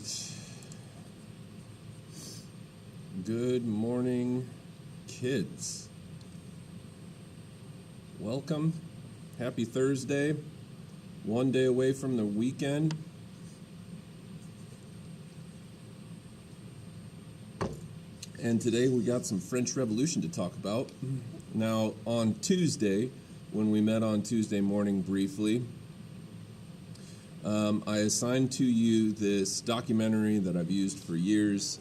right. Good morning, kids. Welcome. Happy Thursday. One day away from the weekend. And today we got some French Revolution to talk about. Now, on Tuesday, when we met on Tuesday morning briefly, I assigned to you this documentary that I've used for years,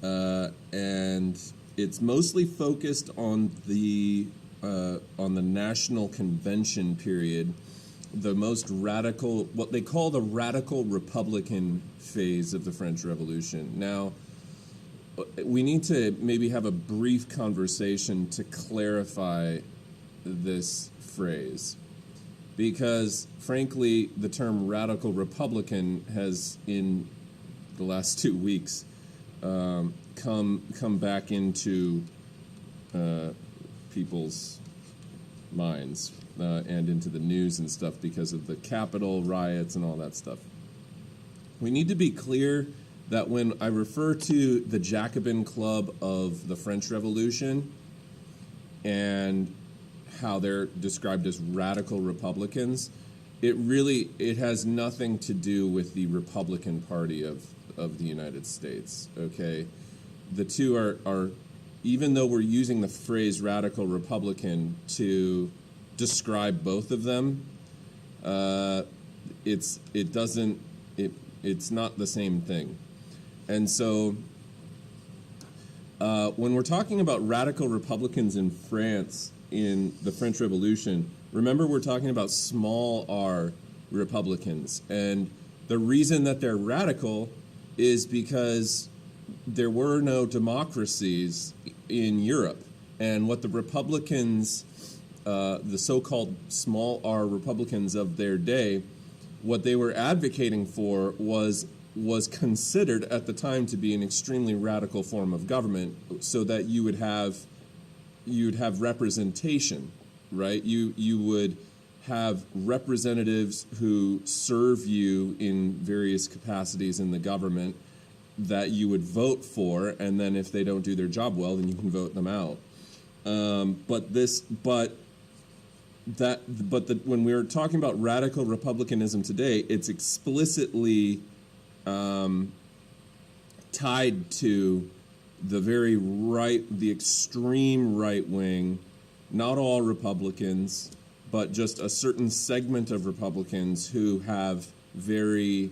and it's mostly focused on the National Convention period, the most radical, what they call the radical Republican phase of the French Revolution. Now, we need to maybe have a brief conversation to clarify this phrase, because frankly, the term radical Republican has, in the last 2 weeks, come back into people's minds and into the news and stuff because of the Capitol riots and all that stuff. We need to be clear that when I refer to the Jacobin Club of the French Revolution and how they're described as radical Republicans, it has nothing to do with the Republican Party of the United States, okay? The two are even though we're using the phrase radical Republican to describe both of them, it's not the same thing. And so when we're talking about radical Republicans in France in the French Revolution, remember we're talking about small r Republicans. And the reason that they're radical is because there were no democracies in Europe. And what the Republicans, the so-called small r Republicans of their day, what they were advocating for was considered at the time to be an extremely radical form of government, so that you'd have representation, right? You would have representatives who serve you in various capacities in the government that you would vote for, and then if they don't do their job well, then you can vote them out. When we're talking about radical republicanism today, it's explicitly tied to the very right, the extreme right wing, not all Republicans, but just a certain segment of Republicans who have very,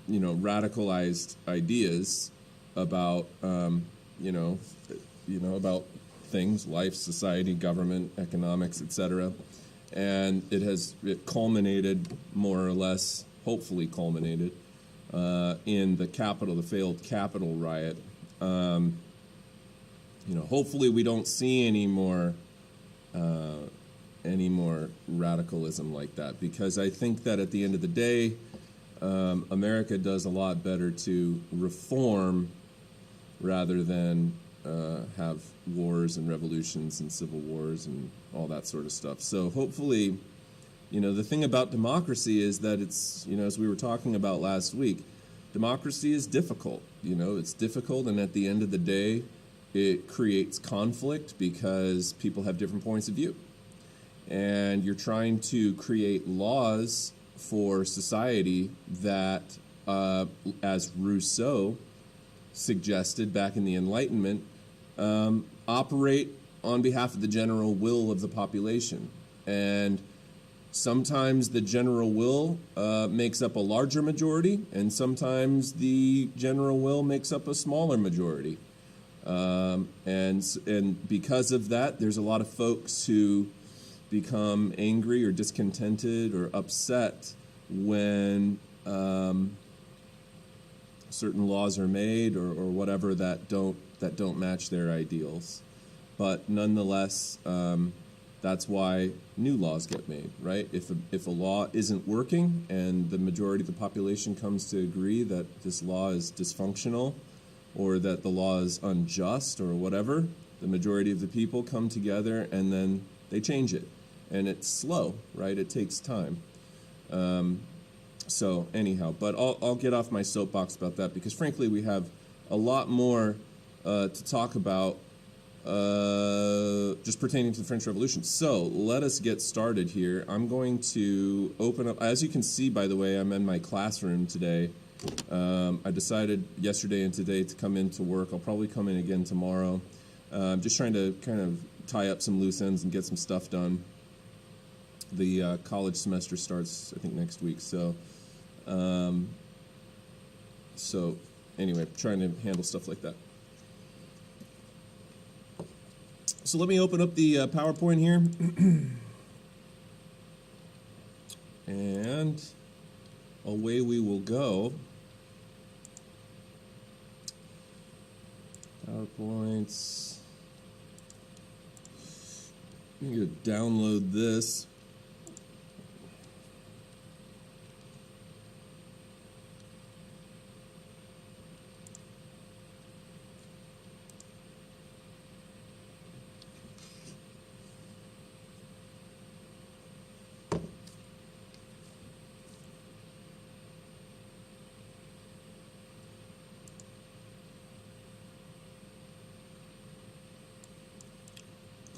radicalized ideas about, about things, life, society, government, economics, etc. And it culminated, more or less, hopefully culminated, in the failed Capitol riot. Hopefully we don't see any more radicalism like that, because I think that at the end of the day, America does a lot better to reform rather than have wars and revolutions and civil wars and all that sort of stuff. So hopefully, the thing about democracy is that it's, as we were talking about last week, democracy is difficult. It's difficult, and at the end of the day, it creates conflict because people have different points of view. And you're trying to create laws for society that, as Rousseau suggested back in the Enlightenment, operate on behalf of the general will of the population. And sometimes the general will makes up a larger majority, and sometimes the general will makes up a smaller majority. And because of that, there's a lot of folks who become angry or discontented or upset when certain laws are made or whatever that don't match their ideals. But nonetheless, that's why new laws get made, right? If a law isn't working and the majority of the population comes to agree that this law is dysfunctional or that the law is unjust or whatever, the majority of the people come together and then they change it. And it's slow, right? It takes time. So anyhow, but I'll get off my soapbox about that because frankly we have a lot more to talk about just pertaining to the French Revolution. So let us get started here. I'm going to open up, as you can see, by the way, I'm in my classroom today. I decided yesterday and today to come into work. I'll probably come in again tomorrow. I'm just trying to kind of tie up some loose ends and get some stuff done. The college semester starts, I think, next week. So anyway, trying to handle stuff like that. So let me open up the PowerPoint here. And away we will go. PowerPoints. I'm going to download this.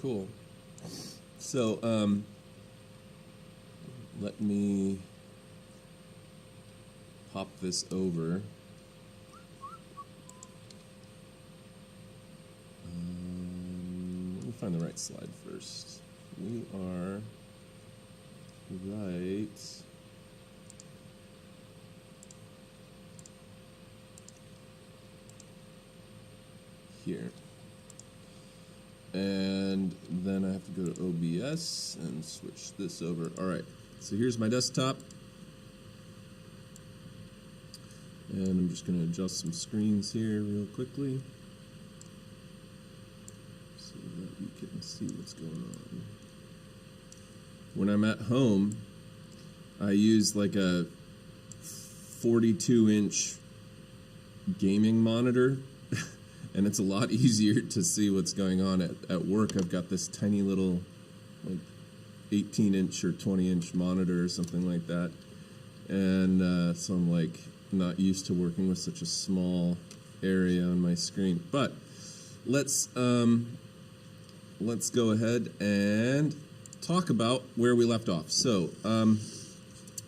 Cool. So, let me pop this over. Let me find the right slide first. We are right here. And then I have to go to OBS and switch this over. All right, so here's my desktop. And I'm just going to adjust some screens here real quickly so that you can see what's going on. When I'm at home, I use like a 42-inch gaming monitor. And it's a lot easier to see what's going on at work. I've got this tiny little, like, 18-inch or 20-inch monitor or something like that. And so I'm, like, not used to working with such a small area on my screen. But let's go ahead and talk about where we left off. So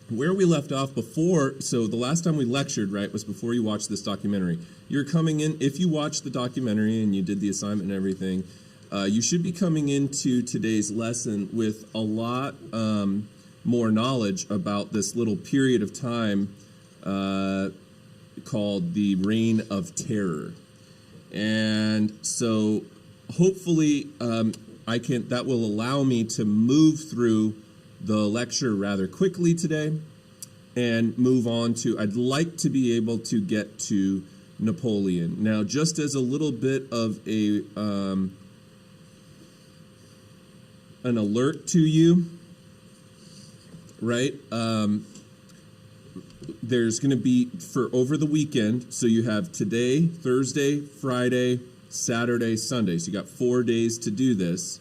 where we left off before, so the last time we lectured, right, was before you watched this documentary. You're coming in, if you watched the documentary and you did the assignment and everything, you should be coming into today's lesson with a lot more knowledge about this little period of time called the Reign of Terror. And so hopefully that will allow me to move through the lecture rather quickly today and move on to, I'd like to be able to get to Napoleon. Now, just as a little bit of an alert to you, right? There's going to be, for over the weekend, so you have today, Thursday, Friday, Saturday, Sunday. So you got 4 days to do this.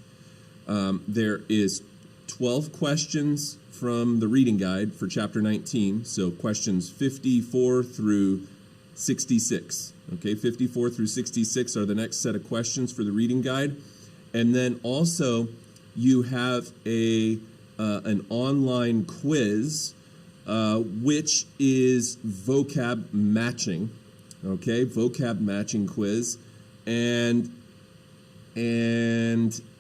There is 12 questions from the reading guide for chapter 19. So questions 54 through 66. Okay, 54 through 66 are the next set of questions for the reading guide. And then also you have an online quiz, which is vocab matching. Okay, vocab matching quiz. And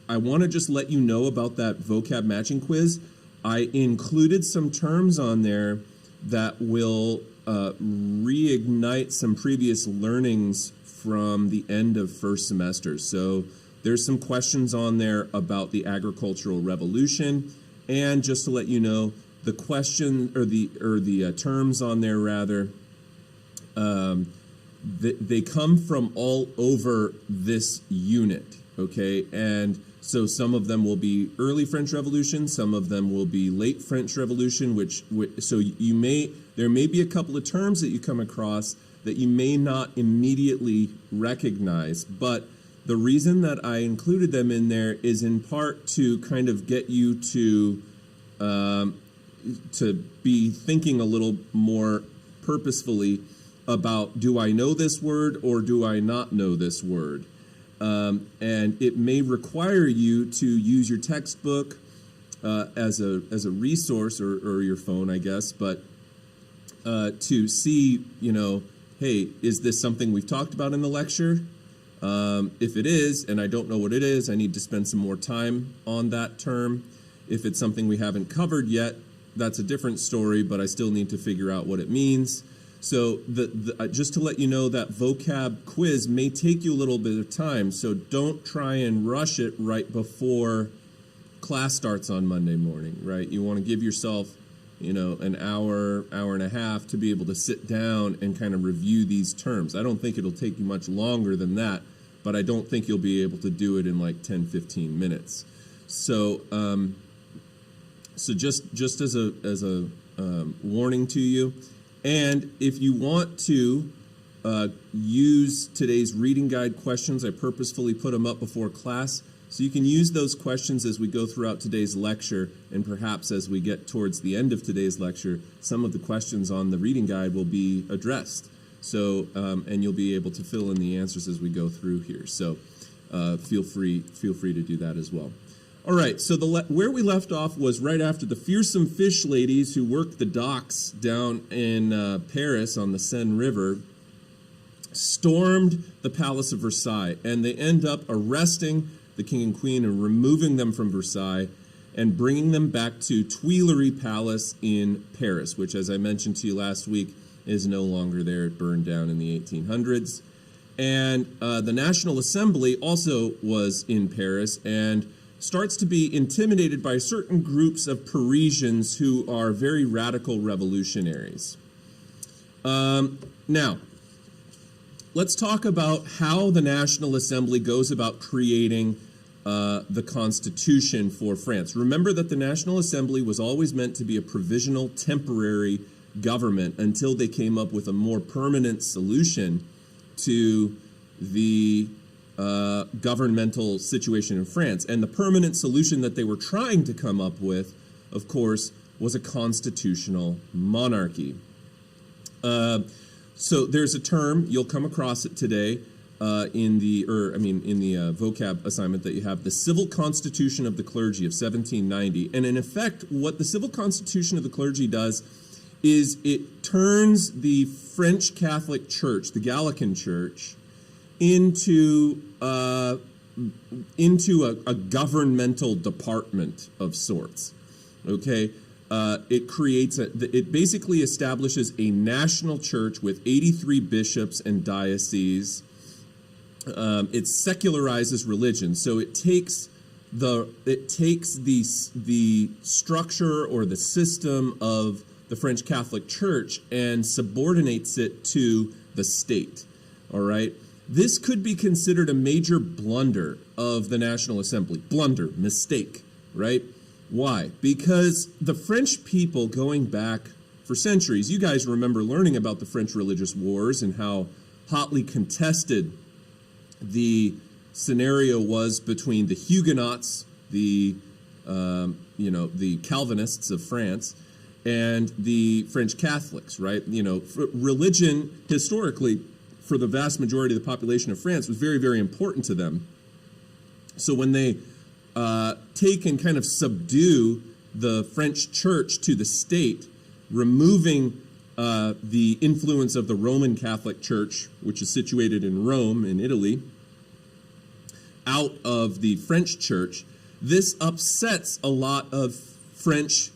I want to just let you know about that vocab matching quiz. I included some terms on there that will reignite some previous learnings from the end of first semester. So there's some questions on there about the agricultural revolution, and just to let you know, the question or the terms on there rather, they come from all over this unit. Okay, and so some of them will be early French Revolution, some of them will be late French Revolution, so there may be a couple of terms that you come across that you may not immediately recognize, but the reason that I included them in there is in part to kind of get you to to be thinking a little more purposefully about, do I know this word or do I not know this word? And it may require you to use your textbook as a resource, or your phone, I guess, but to see, hey, is this something we've talked about in the lecture? If it is, and I don't know what it is, I need to spend some more time on that term. If it's something we haven't covered yet, that's a different story, but I still need to figure out what it means. So just to let you know, that vocab quiz may take you a little bit of time, so don't try and rush it right before class starts on Monday morning, right? You want to give yourself, an hour and a half to be able to sit down and kind of review these terms. I don't think it'll take you much longer than that, but I don't think you'll be able to do it in like 10, 15 minutes. So, just as a warning to you. And if you want to use today's reading guide questions, I purposefully put them up before class, so you can use those questions as we go throughout today's lecture, and perhaps as we get towards the end of today's lecture, some of the questions on the reading guide will be addressed. So, and you'll be able to fill in the answers as we go through here. So, feel free to do that as well. All right, so where we left off was right after the fearsome fish ladies who worked the docks down in Paris on the Seine River stormed the Palace of Versailles, and they end up arresting the king and queen and removing them from Versailles and bringing them back to Tuileries Palace in Paris, which, as I mentioned to you last week, is no longer there. It burned down in the 1800s. And the National Assembly also was in Paris and starts to be intimidated by certain groups of Parisians who are very radical revolutionaries. Now, let's talk about how the National Assembly goes about creating the Constitution for France. Remember that the National Assembly was always meant to be a provisional, temporary government until they came up with a more permanent solution to the governmental situation in France. And the permanent solution that they were trying to come up with, of course, was a constitutional monarchy. So there's a term, you'll come across it today in the vocab assignment that you have, the Civil Constitution of the Clergy of 1790. And in effect, what the Civil Constitution of the Clergy does is it turns the French Catholic Church, the Gallican Church, into a governmental department of sorts. Okay, it basically establishes a national church with 83 bishops and dioceses. It secularizes religion, so it takes the structure or the system of the French Catholic Church and subordinates it to the state. All right. This could be considered a major blunder of the National Assembly. Blunder, mistake, right? Why? Because the French people, going back for centuries, you guys remember learning about the French religious wars and how hotly contested the scenario was between the Huguenots, the Calvinists of France, and the French Catholics, right? Religion historically, for the vast majority of the population of France, was very, very important to them. So when they take and kind of subdue the French church to the state, removing the influence of the Roman Catholic Church, which is situated in Rome, in Italy, out of the French church, this upsets a lot of French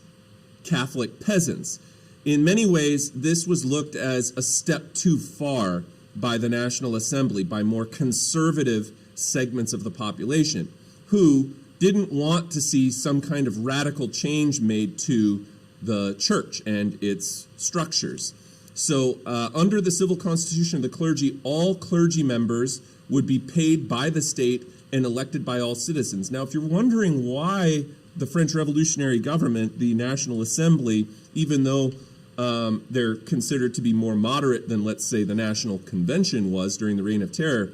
Catholic peasants. In many ways, this was looked as a step too far by the National Assembly, by more conservative segments of the population, who didn't want to see some kind of radical change made to the church and its structures. So under the Civil Constitution of the Clergy, all clergy members would be paid by the state and elected by all citizens. Now, if you're wondering why the French revolutionary government, the National Assembly, even though they're considered to be more moderate than, let's say, the National Convention was during the Reign of Terror,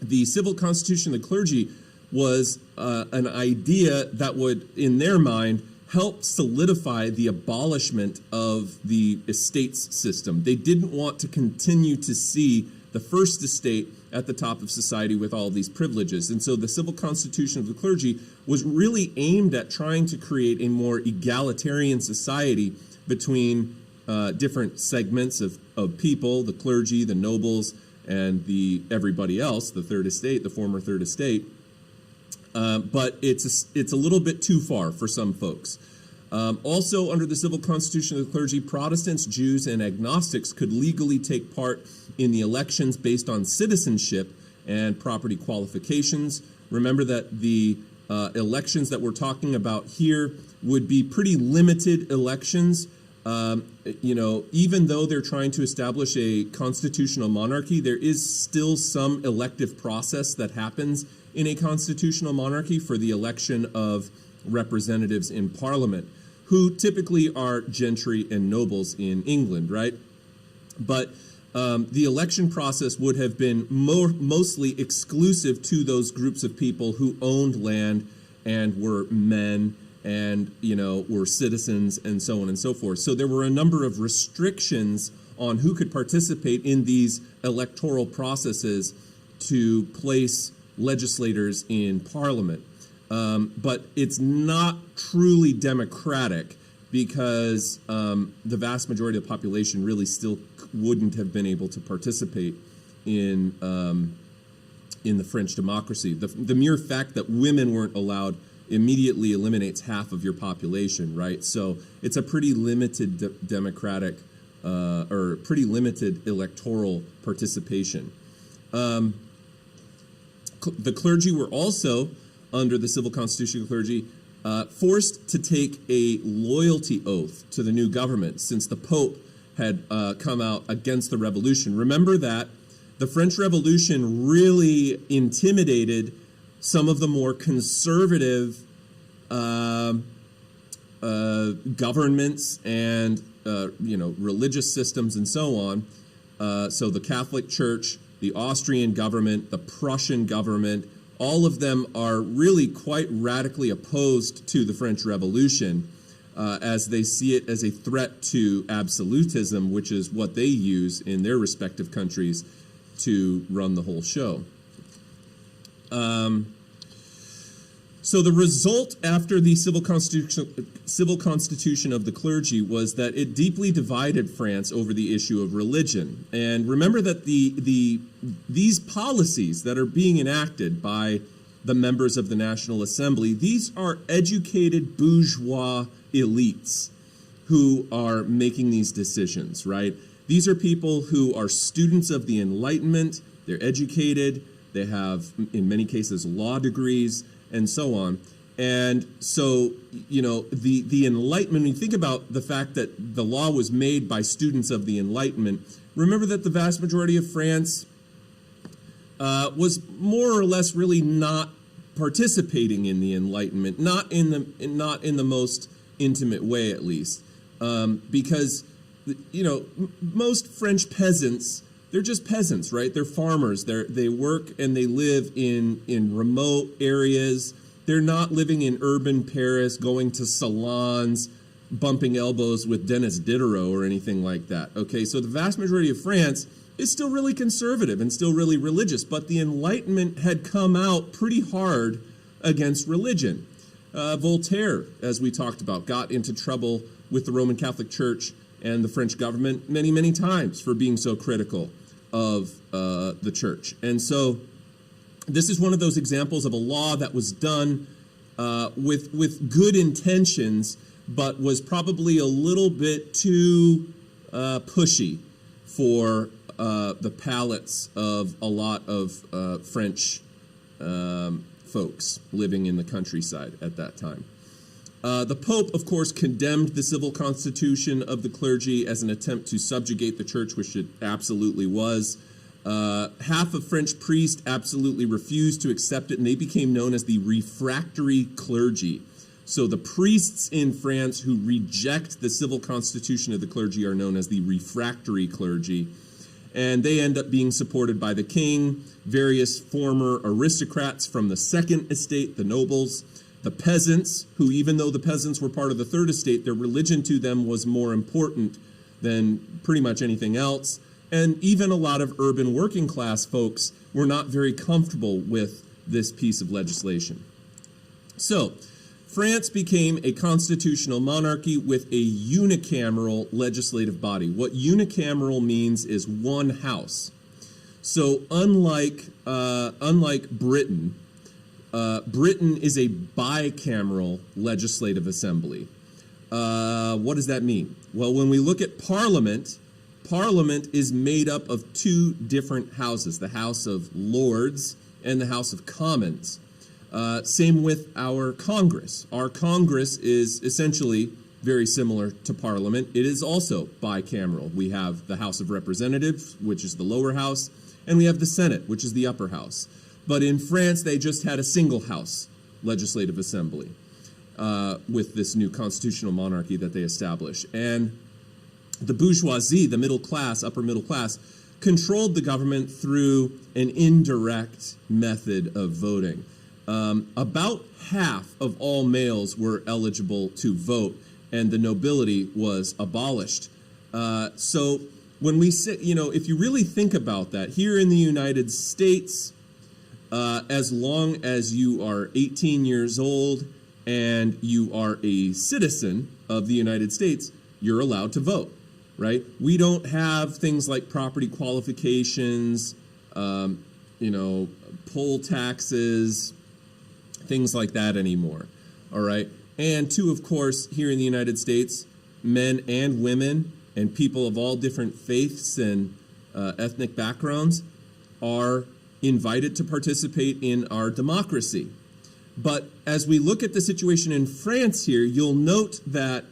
the Civil Constitution of the Clergy was an idea that would, in their mind, helped solidify the abolishment of the estates system. They didn't want to continue to see the first estate at the top of society with all these privileges. And so the civil constitution of the clergy was really aimed at trying to create a more egalitarian society between different segments of people, the clergy, the nobles, and everybody else, the third estate, the former third estate. But it's a little bit too far for some folks. Also, under the civil constitution of the clergy, Protestants, Jews, and agnostics could legally take part in the elections based on citizenship and property qualifications. Remember that the elections that we're talking about here would be pretty limited elections. Even though they're trying to establish a constitutional monarchy, there is still some elective process that happens in a constitutional monarchy for the election of representatives in Parliament, who typically are gentry and nobles in England, right? But the election process would have been mostly exclusive to those groups of people who owned land and were men and, were citizens and so on and so forth. So there were a number of restrictions on who could participate in these electoral processes to place legislators in Parliament. But it's not truly democratic because the vast majority of the population really still wouldn't have been able to participate in the French democracy. The mere fact that women weren't allowed immediately eliminates half of your population, right? So it's a pretty limited democratic or pretty limited electoral participation. The clergy were also, under the civil constitution of the clergy, forced to take a loyalty oath to the new government since the Pope had come out against the revolution. Remember that the French Revolution really intimidated some of the more conservative governments and religious systems and so on. So the Catholic Church, the Austrian government, the Prussian government, all of them are really quite radically opposed to the French Revolution as they see it as a threat to absolutism, which is what they use in their respective countries to run the whole show. So the result after the civil constitution of the clergy was that it deeply divided France over the issue of religion. And remember that these policies that are being enacted by the members of the National Assembly, these are educated bourgeois elites who are making these decisions, right? These are people who are students of the Enlightenment. They're educated. They have, in many cases, law degrees, and so on. And so, the Enlightenment, when you think about the fact that the law was made by students of the Enlightenment, remember that the vast majority of France was more or less really not participating in the Enlightenment, not in the most intimate way, at least, because most French peasants, they're just peasants, right? They're farmers. They work and they live in remote areas. They're not living in urban Paris, going to salons, bumping elbows with Dennis Diderot or anything like that. Okay, so the vast majority of France is still really conservative and still really religious, but the Enlightenment had come out pretty hard against religion. Voltaire, as we talked about, got into trouble with the Roman Catholic Church and the French government many, many times for being so critical of the church. And so this is one of those examples of a law that was done with good intentions, but was probably a little bit too pushy for the palates of a lot of French folks living in the countryside at that time. The Pope, of course, condemned the civil constitution of the clergy as an attempt to subjugate the church, which it absolutely was. Half of French priests absolutely refused to accept it, and they became known as the refractory clergy. So the priests in France who reject the civil constitution of the clergy are known as the refractory clergy. And they end up being supported by the king, various former aristocrats from the second estate, the nobles. The peasants, who even though the peasants were part of the third estate, their religion to them was more important than pretty much anything else. And even a lot of urban working class folks were not very comfortable with this piece of legislation. So, France became a constitutional monarchy with a unicameral legislative body. What unicameral means is one house. So unlike Britain, Britain is a bicameral legislative assembly. What does that mean? Well, when we look at Parliament, Parliament is made up of two different houses, the House of Lords and the House of Commons. Same with our Congress. Our Congress is essentially very similar to Parliament. It is also bicameral. We have the House of Representatives, which is the lower house, and we have the Senate, which is the upper house. But in France, they just had a single house legislative assembly with this new constitutional monarchy that they established. And the bourgeoisie, the middle class, upper middle class, controlled the government through an indirect method of voting. About half of all males were eligible to vote, and the nobility was abolished. So when we say, if you really think about that, here in the United States, as long as you are 18 years old and you are a citizen of the United States, you're allowed to vote, right? We don't have things like property qualifications, poll taxes, things like that anymore, all right? And two, of course, here in the United States, men and women and people of all different faiths and ethnic backgrounds are invited to participate in our democracy. But as we look at the situation in France here, you'll note that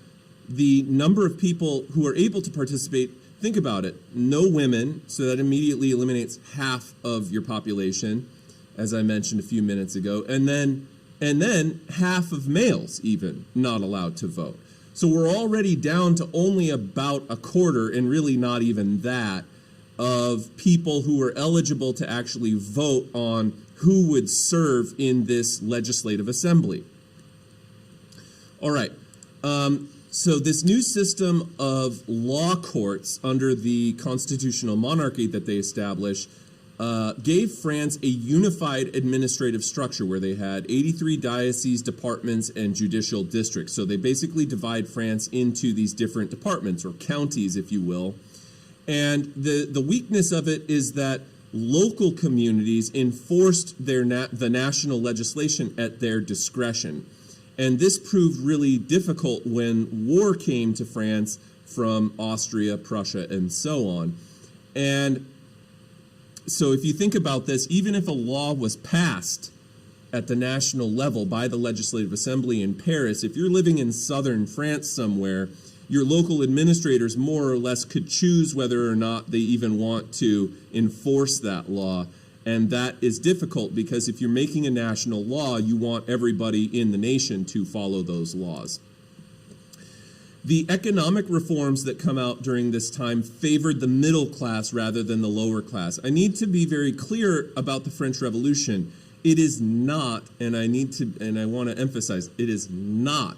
the number of people who are able to participate, think about it, no women, so that immediately eliminates half of your population, as I mentioned a few minutes ago, and then half of males even not allowed to vote. So we're already down to only about a quarter, and really not even that, of people who are eligible to actually vote on who would serve in this legislative assembly. All right. So this new system of law courts under the constitutional monarchy that they established gave France a unified administrative structure where they had 83 dioceses, departments, and judicial districts. So they basically divide France into these different departments, or counties, if you will. And the weakness of it is that local communities enforced the national legislation at their discretion. And this proved really difficult when war came to France from Austria, Prussia, and so on. And so if you think about this, even if a law was passed at the national level by the Legislative Assembly in Paris, if you're living in southern France somewhere, your local administrators more or less could choose whether or not they even want to enforce that law. And that is difficult because if you're making a national law, you want everybody in the nation to follow those laws. The economic reforms that come out during this time favored the middle class rather than the lower class. I need to be very clear about the French Revolution. It is not, and I want to emphasize, it is not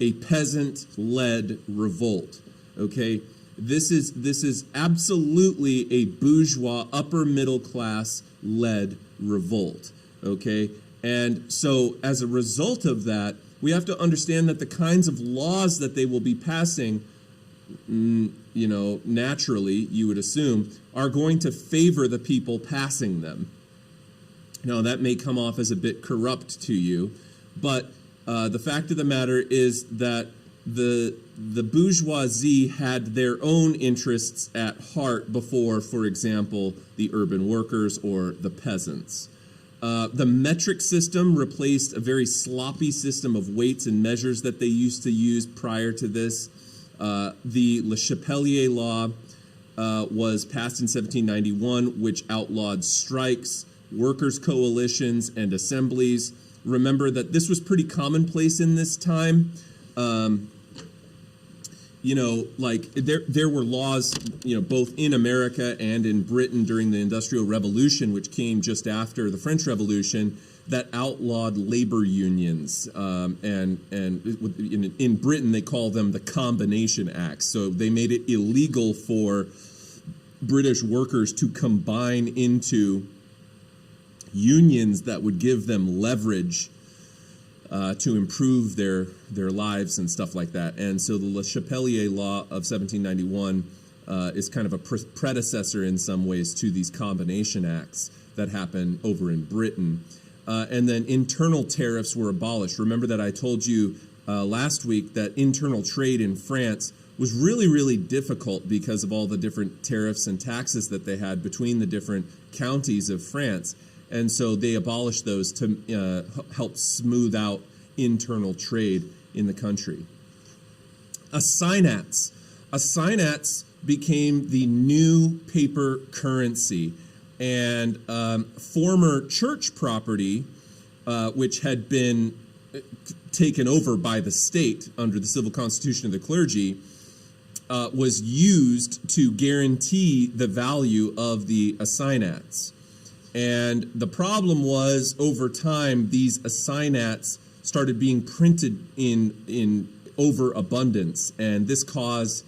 a peasant-led revolt, okay? This is absolutely a bourgeois, upper middle class-led revolt, okay? And so as a result of that, we have to understand that the kinds of laws that they will be passing, naturally, you would assume, are going to favor the people passing them. Now, that may come off as a bit corrupt to you, but the fact of the matter is that the bourgeoisie had their own interests at heart before, for example, the urban workers or the peasants. The metric system replaced a very sloppy system of weights and measures that they used to use prior to this. The Le Chapelier law was passed in 1791, which outlawed strikes, workers' coalitions, and assemblies. Remember that this was pretty commonplace in this time. like there were laws, both in America and in Britain during the Industrial Revolution, which came just after the French Revolution, that outlawed labor unions. And in Britain, they call them the Combination Acts. So they made it illegal for British workers to combine into unions that would give them leverage to improve their lives and stuff like that. And so the Le Chapelier Law of 1791 is kind of a predecessor in some ways to these Combination Acts that happen over in Britain. And then internal tariffs were abolished. Remember that I told you last week that internal trade in France was really, really difficult because of all the different tariffs and taxes that they had between the different counties of France. And so they abolished those to help smooth out internal trade in the country. Assignats. Assignats became the new paper currency. And former church property, which had been taken over by the state under the civil constitution of the clergy, was used to guarantee the value of the assignats. And the problem was, over time, these assignats started being printed in overabundance, and this caused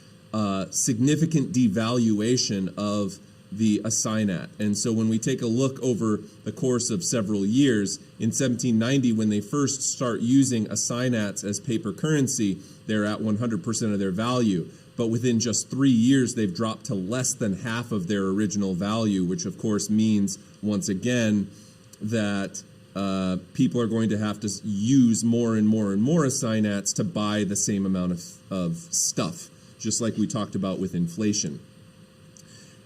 significant devaluation of the assignat. And so when we take a look over the course of several years, in 1790, when they first start using assignats as paper currency, they're at 100% of their value. But within just 3 years, they've dropped to less than half of their original value, which of course means, once again, that people are going to have to use more and more and more assignats to buy the same amount of stuff, just like we talked about with inflation.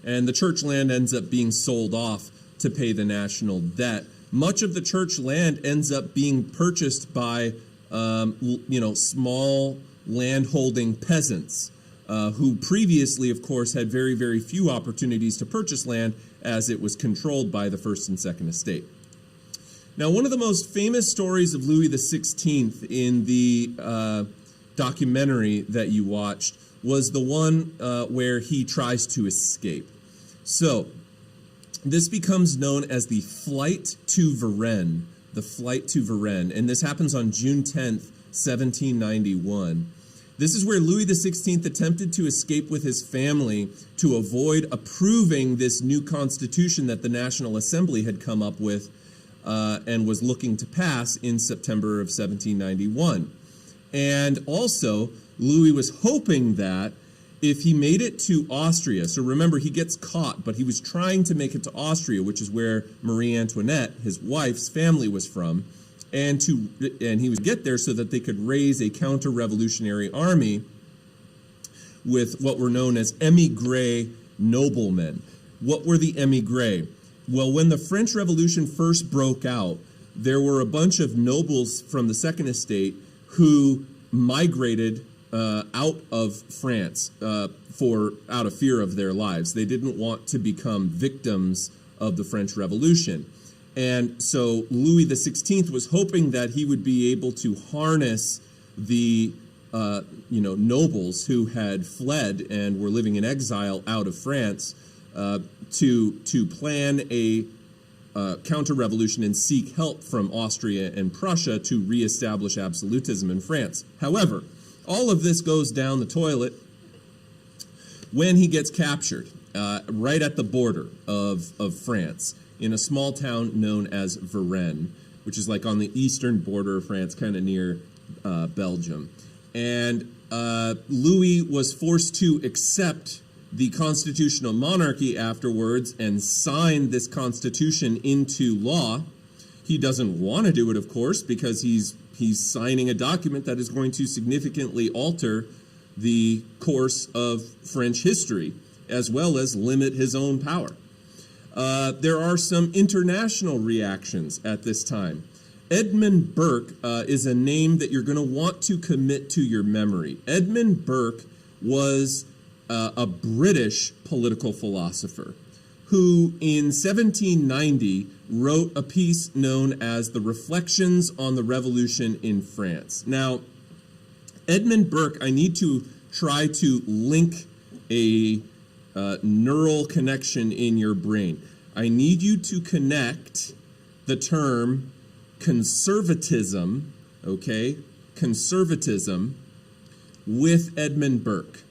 And the church land ends up being sold off to pay the national debt. Much of the church land ends up being purchased by, small landholding peasants who previously, of course, had very, very few opportunities to purchase land as it was controlled by the First and Second Estate. Now, one of the most famous stories of Louis XVI in the documentary that you watched was the one where he tries to escape. So, this becomes known as the Flight to Varennes, the Flight to Varennes, and this happens on June 10th, 1791. This is where Louis XVI attempted to escape with his family to avoid approving this new constitution that the National Assembly had come up with and was looking to pass in September of 1791. And also, Louis was hoping that if he made it to Austria, so remember, he gets caught, but he was trying to make it to Austria, which is where Marie Antoinette, his wife's family, was from, and he would get there so that they could raise a counter-revolutionary army with what were known as émigré noblemen. What were the émigrés? Well, when the French Revolution first broke out, there were a bunch of nobles from the Second Estate who migrated out of France out of fear of their lives. They didn't want to become victims of the French Revolution. And so Louis XVI was hoping that he would be able to harness the nobles who had fled and were living in exile out of France to plan a counter-revolution and seek help from Austria and Prussia to reestablish absolutism in France. However, all of this goes down the toilet when he gets captured right at the border of France in a small town known as Varennes, which is like on the eastern border of France, kind of near Belgium. And Louis was forced to accept the constitutional monarchy afterwards and sign this constitution into law. He doesn't want to do it, of course, because he's signing a document that is going to significantly alter the course of French history, as well as limit his own power. There are some international reactions at this time. Edmund Burke is a name that you're going to want to commit to your memory. Edmund Burke was a British political philosopher who in 1790 wrote a piece known as The Reflections on the Revolution in France. Now, Edmund Burke, I need to try to link a neural connection in your brain. I need you to connect the term conservatism, okay, conservatism, with Edmund Burke.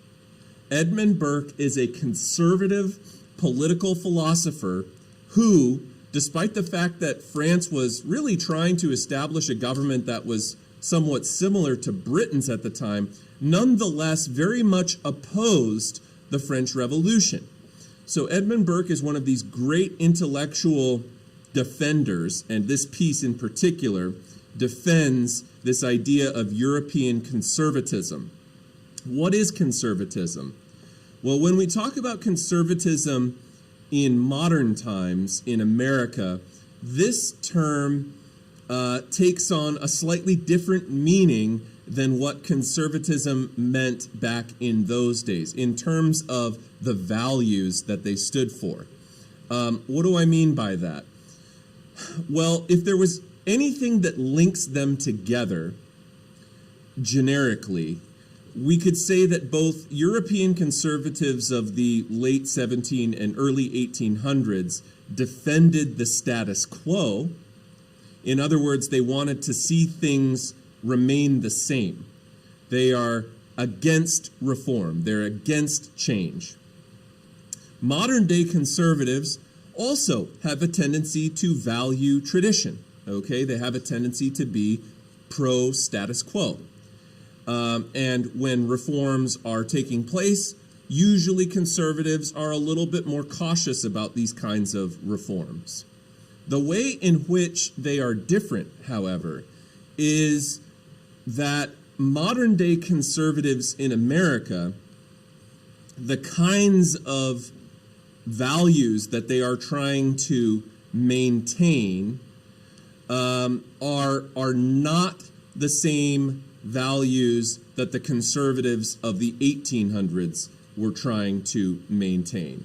Edmund Burke is a conservative political philosopher who, despite the fact that France was really trying to establish a government that was somewhat similar to Britain's at the time, nonetheless very much opposed the French Revolution. So Edmund Burke is one of these great intellectual defenders, and this piece in particular defends this idea of European conservatism. What is conservatism? Well, when we talk about conservatism in modern times in America, this term takes on a slightly different meaning than what conservatism meant back in those days in terms of the values that they stood for. What do I mean by that? Well, if there was anything that links them together generically, we could say that both European conservatives of the late 17 and early 1800s defended the status quo. In other words, they wanted to see things remain the same. They are against reform. They're against change. Modern day conservatives also have a tendency to value tradition. Okay, they have a tendency to be pro status quo. And when reforms are taking place, usually conservatives are a little bit more cautious about these kinds of reforms. The way in which they are different, however, is that modern day conservatives in America, the kinds of values that they are trying to maintain are not the same values that the conservatives of the 1800s were trying to maintain.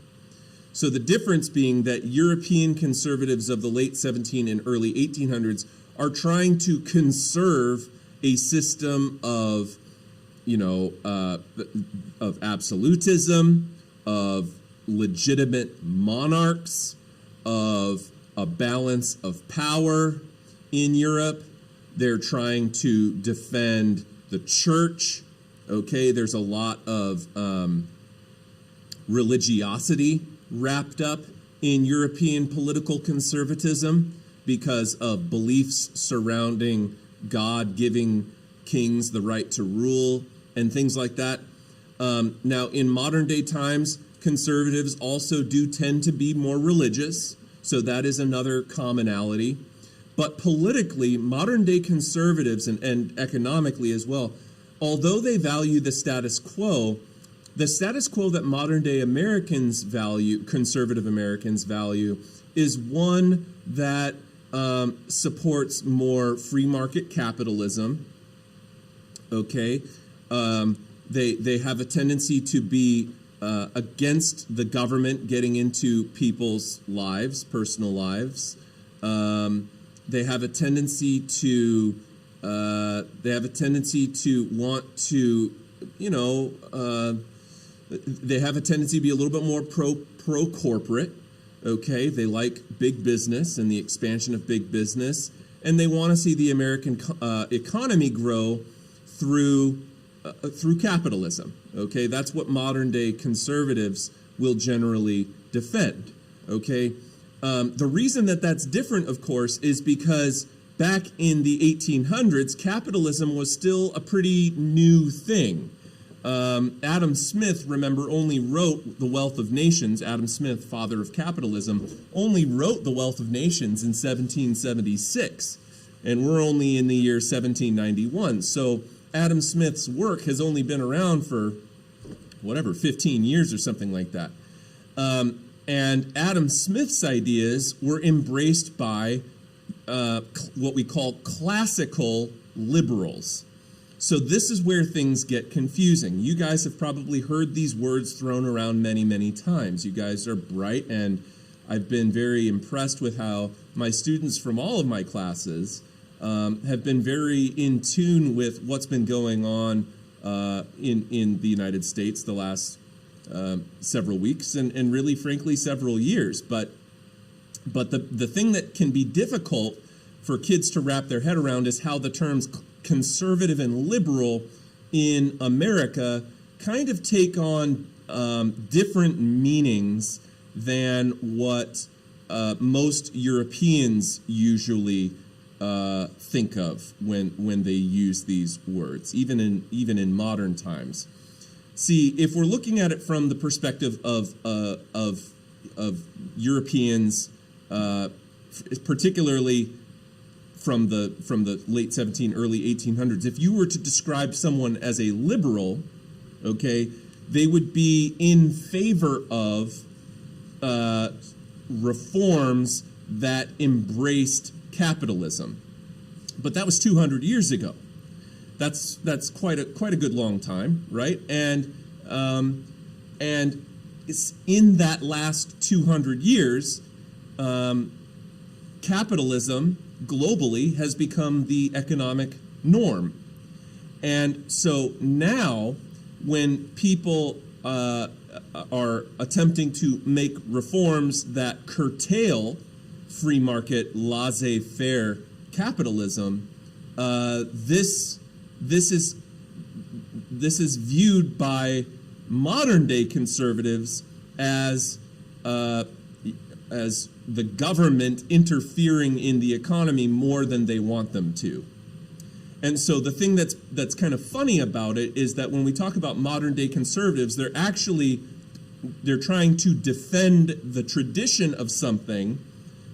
So the difference being that European conservatives of the late 17 and early 1800s are trying to conserve a system of, of absolutism, of legitimate monarchs, of a balance of power in Europe. They're trying to defend the church. Okay, there's a lot of religiosity wrapped up in European political conservatism because of beliefs surrounding God giving kings the right to rule and things like that. Now, in modern day times, conservatives also do tend to be more religious, so that is another commonality. But politically, modern day conservatives and economically as well, although they value the status quo that modern day Americans value, conservative Americans value, is one that supports more free market capitalism. Okay, they have a tendency to be against the government getting into people's lives, personal lives. They have a tendency to want to, they have a tendency to be a little bit more pro corporate. Okay, they like big business and the expansion of big business, and they want to see the American economy grow through capitalism. Okay, that's what modern day conservatives will generally defend. Okay, the reason that that's different, of course, is because back in the 1800s, capitalism was still a pretty new thing. Adam Smith, remember, only wrote The Wealth of Nations. Adam Smith, father of capitalism, only wrote The Wealth of Nations in 1776, and we're only in the year 1791. So Adam Smith's work has only been around for, 15 years or something like that. And Adam Smith's ideas were embraced by what we call classical liberals. So this is where things get confusing. You guys have probably heard these words thrown around many, many times. You guys are bright, and I've been very impressed with how my students from all of my classes have been very in tune with what's been going on in the United States the last several weeks and really, frankly, several years. But the thing that can be difficult for kids to wrap their head around is how the terms conservative and liberal in America kind of take on different meanings than what most Europeans usually think of when they use these words, even in modern times. See, if we're looking at it from the perspective of Europeans, particularly from the late 1700s, early 1800s, if you were to describe someone as a liberal, okay, they would be in favor of reforms that embraced capitalism. But that was 200 years ago. That's quite a good long time, right? And it's in that last 200 years, capitalism globally has become the economic norm. And so now, when people are attempting to make reforms that curtail free market, laissez-faire capitalism, this is viewed by modern day conservatives as the government interfering in the economy more than they want them to. And so the thing that's kind of funny about it is that when we talk about modern day conservatives, they're trying to defend the tradition of something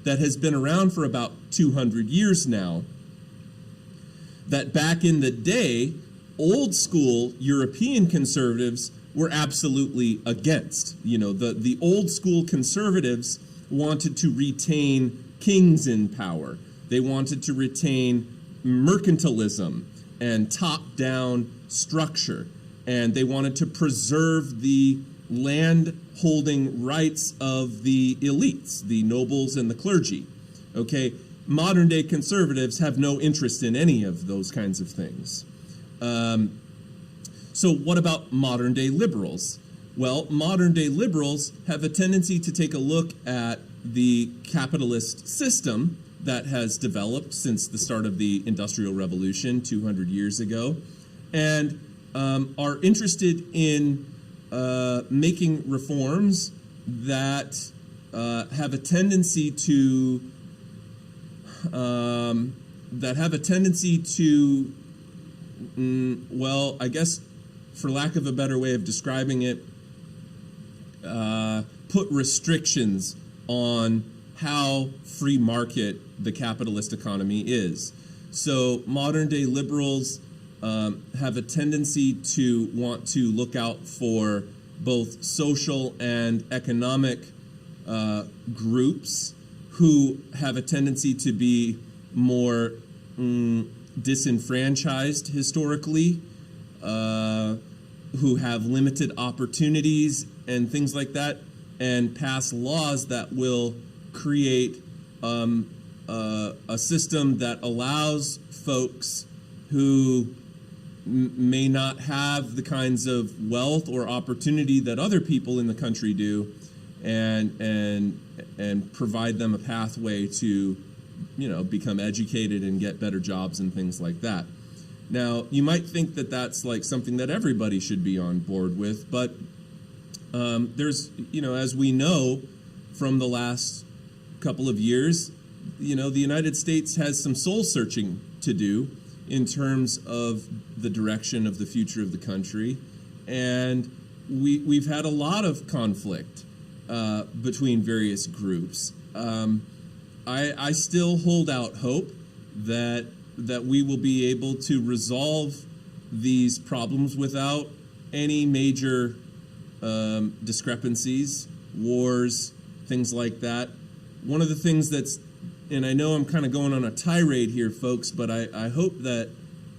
that has been around for about 200 years now, that back in the day, old school European conservatives were absolutely against. You know, the old school conservatives wanted to retain kings in power. They wanted to retain mercantilism and top-down structure. And they wanted to preserve the land-holding rights of the elites, the nobles and the clergy. Okay, modern-day conservatives have no interest in any of those kinds of things. So what about modern-day liberals? Well, modern-day liberals have a tendency to take a look at the capitalist system that has developed since the start of the Industrial Revolution 200 years ago, and are interested in making reforms that have a tendency to well, I guess, for lack of a better way of describing it, put restrictions on how free market the capitalist economy is. So modern day liberals have a tendency to want to look out for both social and economic groups who have a tendency to be more disenfranchised historically, who have limited opportunities and things like that, and pass laws that will create a system that allows folks who may not have the kinds of wealth or opportunity that other people in the country do, and provide them a pathway to, you know, become educated and get better jobs and things like that. Now, you might think that that's like something that everybody should be on board with, but there's, you know, as we know from the last couple of years, you know, the United States has some soul searching to do in terms of the direction of the future of the country, and we've had a lot of conflict between various groups. I still hold out hope that we will be able to resolve these problems without any major discrepancies, wars, things like that. One of the things that's, and I know I'm kind of going on a tirade here, folks, but I hope that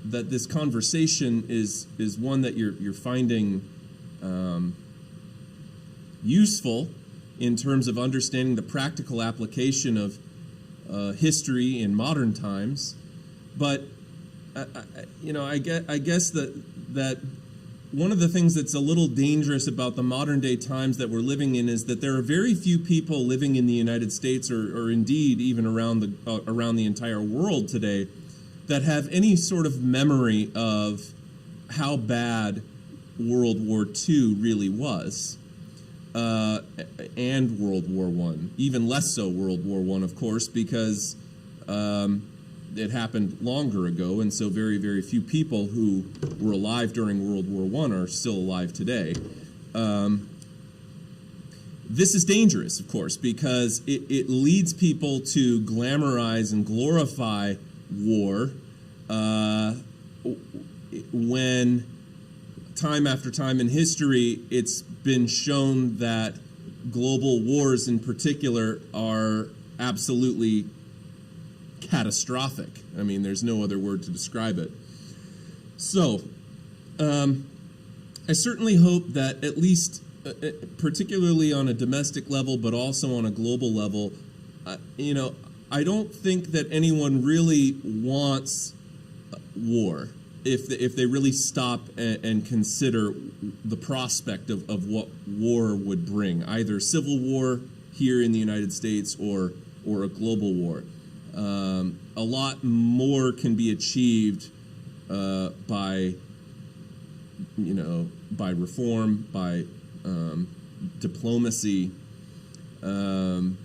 this conversation is one that you're finding useful in terms of understanding the practical application of history in modern times. But I guess that one of the things that's a little dangerous about the modern day times that we're living in is that there are very few people living in the United States, or indeed even around the entire world today, that have any sort of memory of how bad World War II really was, and World War I. Even less so World War I, of course, because it happened longer ago, and so very, very few people who were alive during World War I are still alive today. This is dangerous, of course, because it leads people to glamorize and glorify war when time after time in history it's been shown that global wars in particular are absolutely catastrophic. I mean, there's no other word to describe it. So, I certainly hope that at least, particularly on a domestic level, but also on a global level, I don't think that anyone really wants war if they really stop and consider the prospect of what war would bring, either civil war here in the United States or a global war. A lot more can be achieved by reform, by diplomacy, than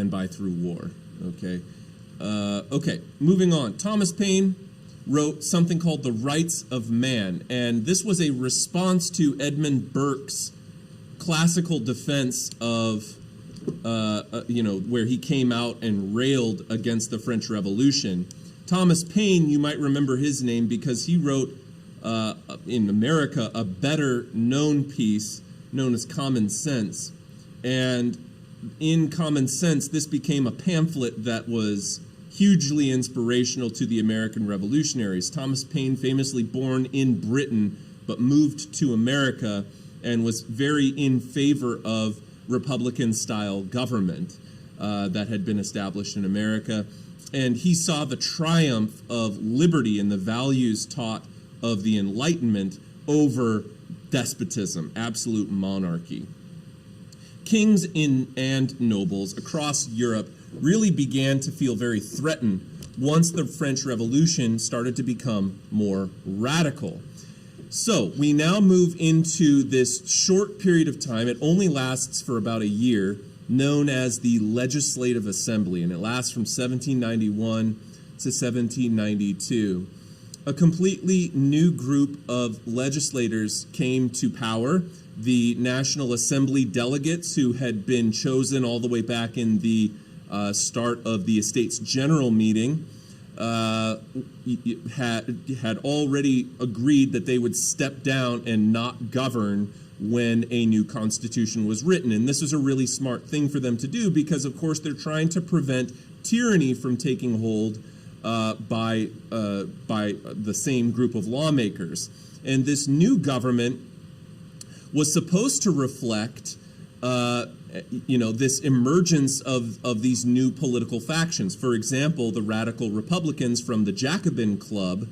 by through war. Okay, moving on. Thomas Paine wrote something called The Rights of Man, and this was a response to Edmund Burke's classical defense of where he came out and railed against the French Revolution. Thomas Paine, you might remember his name because he wrote in America a better known piece known as Common Sense. And in Common Sense, this became a pamphlet that was hugely inspirational to the American revolutionaries. Thomas Paine, famously born in Britain, but moved to America and was very in favor of Republican-style government that had been established in America. And he saw the triumph of liberty and the values taught of the Enlightenment over despotism, absolute monarchy. Kings and nobles across Europe really began to feel very threatened once the French Revolution started to become more radical. So we now move into this short period of time. It only lasts for about a year, known as the Legislative Assembly, and it lasts from 1791 to 1792. A completely new group of legislators came to power. The National Assembly delegates, who had been chosen all the way back in the start of the Estates General meeting, had already agreed that they would step down and not govern when a new constitution was written. And this was a really smart thing for them to do because, of course, they're trying to prevent tyranny from taking hold by the same group of lawmakers. And this new government was supposed to reflect this emergence of these new political factions. For example, the radical Republicans from the Jacobin Club,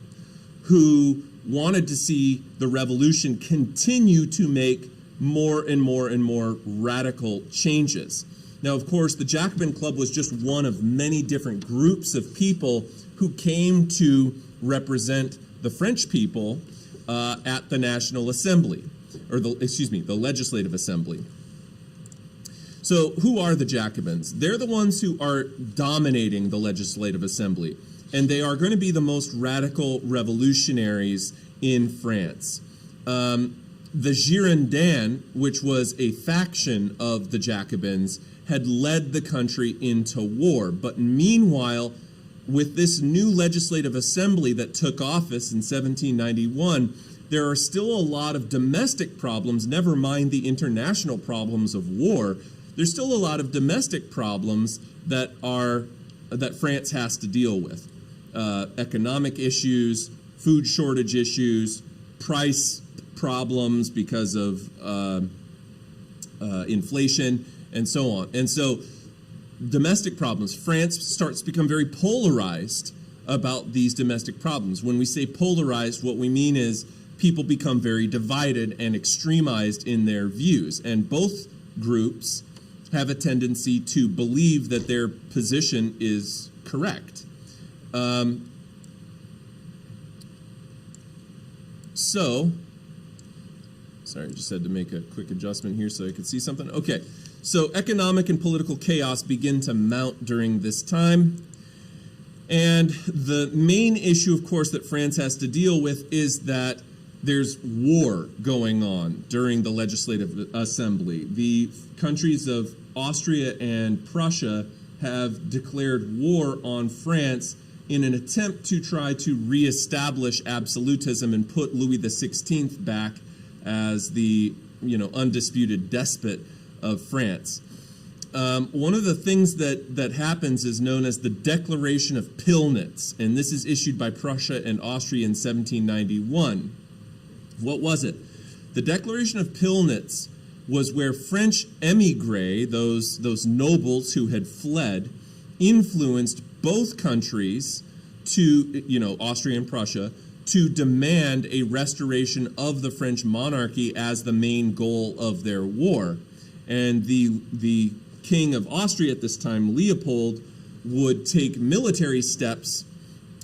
who wanted to see the revolution continue to make more and more and more radical changes. Now, of course, the Jacobin Club was just one of many different groups of people who came to represent the French people at the National Assembly, or the Legislative Assembly. So who are the Jacobins? They're the ones who are dominating the Legislative Assembly, and they are going to be the most radical revolutionaries in France. The Girondins, which was a faction of the Jacobins, had led the country into war. But meanwhile, with this new Legislative Assembly that took office in 1791, there are still a lot of domestic problems, never mind the international problems of war. There's still a lot of domestic problems that France has to deal with. Economic issues, food shortage issues, price problems because of inflation, and so on. And so domestic problems, France starts to become very polarized about these domestic problems. When we say polarized, what we mean is people become very divided and extremized in their views. And both groups have a tendency to believe that their position is correct. Sorry, I just had to make a quick adjustment here so I could see something. Okay, so economic and political chaos begin to mount during this time. And the main issue, of course, that France has to deal with is that there's war going on during the Legislative Assembly. The countries of Austria and Prussia have declared war on France in an attempt to try to reestablish absolutism and put Louis XVI back as the undisputed despot of France. One of the things that happens is known as the Declaration of Pillnitz, and this is issued by Prussia and Austria in 1791. What was it? The Declaration of Pillnitz was where French émigrés, those nobles who had fled, influenced both countries to, Austria and Prussia, to demand a restoration of the French monarchy as the main goal of their war. And the king of Austria at this time, Leopold, would take military steps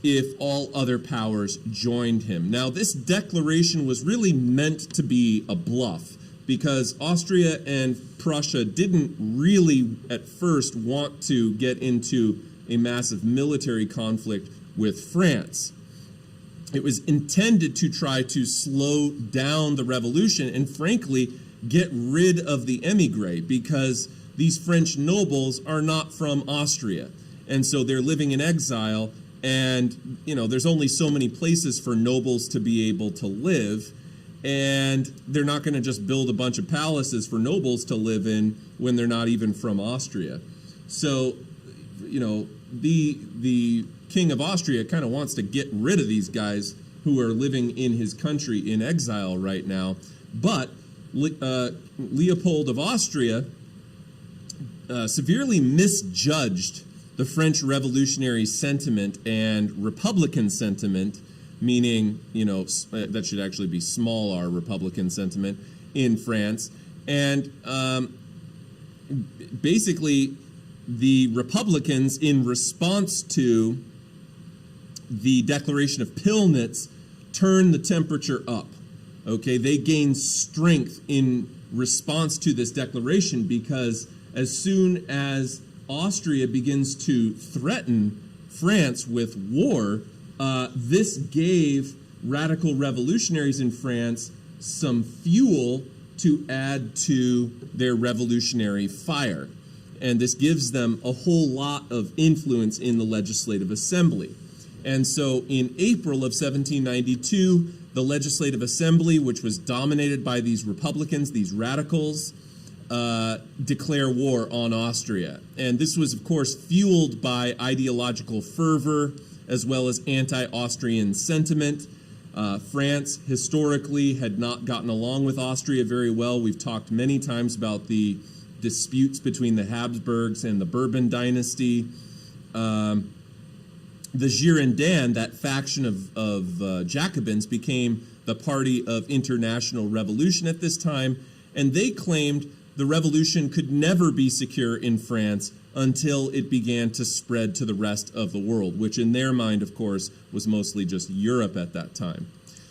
if all other powers joined him. Now, this declaration was really meant to be a bluff, because Austria and Prussia didn't really at first want to get into a massive military conflict with France. It was intended to try to slow down the revolution and, frankly, get rid of the émigrés, because these French nobles are not from Austria. And so they're living in exile, and, there's only so many places for nobles to be able to live. And they're not going to just build a bunch of palaces for nobles to live in when they're not even from Austria. So, the king of Austria kind of wants to get rid of these guys who are living in his country in exile right now. But Leopold of Austria severely misjudged the French revolutionary sentiment and Republican sentiment, meaning, that should actually be small r Republican sentiment in France. And basically, the Republicans, in response to the Declaration of Pillnitz, turned the temperature up. Okay, they gained strength in response to this declaration, because as soon as Austria begins to threaten France with war, this gave radical revolutionaries in France some fuel to add to their revolutionary fire. And this gives them a whole lot of influence in the Legislative Assembly. And so in April of 1792, the Legislative Assembly, which was dominated by these Republicans, these radicals, declare war on Austria. And this was, of course, fueled by ideological fervor as well as anti-Austrian sentiment. France historically had not gotten along with Austria very well. We've talked many times about the disputes between the Habsburgs and the Bourbon dynasty. The Girondins, that faction of Jacobins, became the party of international revolution at this time, and they claimed the revolution could never be secure in France until it began to spread to the rest of the world, which in their mind, of course, was mostly just Europe at that time.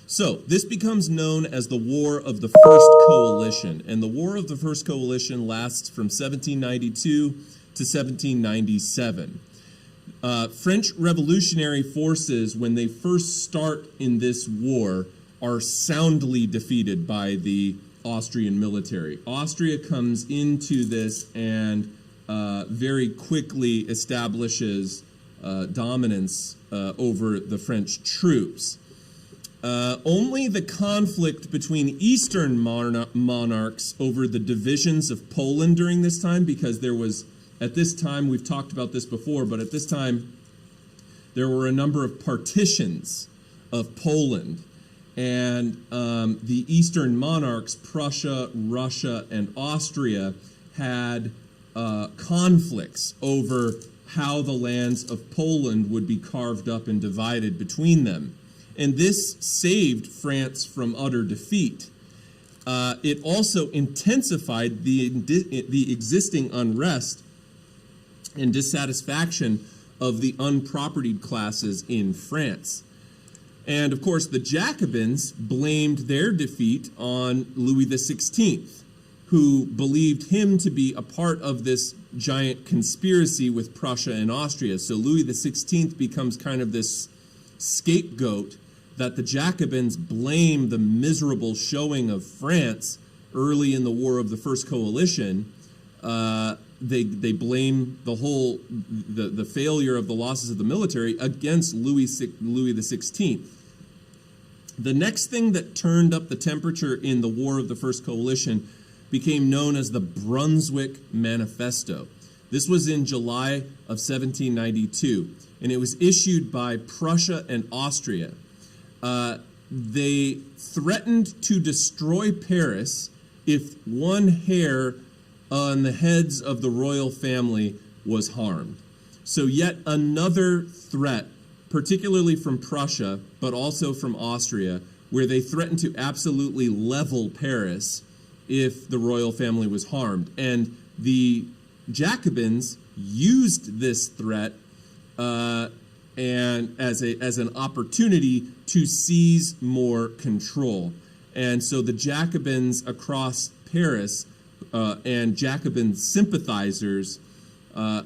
So this becomes known as the War of the First Coalition, and the War of the First Coalition lasts from 1792 to 1797. French revolutionary forces, when they first start in this war, are soundly defeated by the Austrian military. Austria comes into this and very quickly establishes dominance over the French troops. Only the conflict between Eastern monarchs over the divisions of Poland during this time, because there was, at this time, we've talked about this before, but at this time, there were a number of partitions of Poland. And the Eastern monarchs, Prussia, Russia, and Austria, had conflicts over how the lands of Poland would be carved up and divided between them. And this saved France from utter defeat. It also intensified the existing unrest and dissatisfaction of the unpropertied classes in France. And of course, the Jacobins blamed their defeat on Louis XVI, who believed him to be a part of this giant conspiracy with Prussia and Austria. So Louis XVI becomes kind of this scapegoat that the Jacobins blame the miserable showing of France early in the War of the First Coalition. They blame the failure of the losses of the military against Louis XVI. The next thing that turned up the temperature in the War of the First Coalition became known as the Brunswick Manifesto. This was in July of 1792, and it was issued by Prussia and Austria. They threatened to destroy Paris if one hair on the heads of the royal family was harmed. So yet another threat, particularly from Prussia, but also from Austria, where they threatened to absolutely level Paris if the royal family was harmed. And the Jacobins used this threat and as an opportunity to seize more control. And so the Jacobins across Paris and Jacobin sympathizers,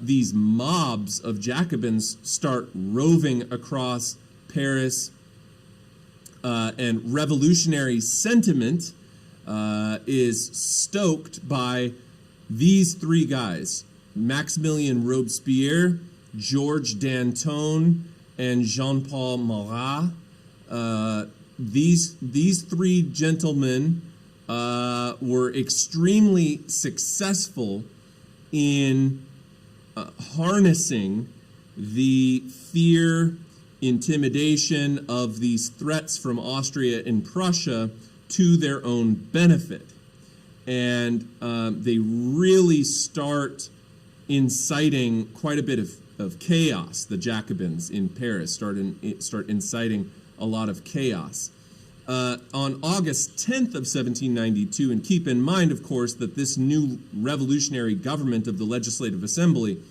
these mobs of Jacobins start roving across Paris, and revolutionary sentiment is stoked by these three guys: Maximilien Robespierre, Georges Danton, and Jean-Paul Marat. These three gentlemen were extremely successful in harnessing the fear, intimidation of these threats from Austria and Prussia to their own benefit. And they really start inciting quite a bit of chaos. The Jacobins in Paris start inciting a lot of chaos. On August 10th of 1792, and keep in mind, of course, that this new revolutionary government of the Legislative Assembly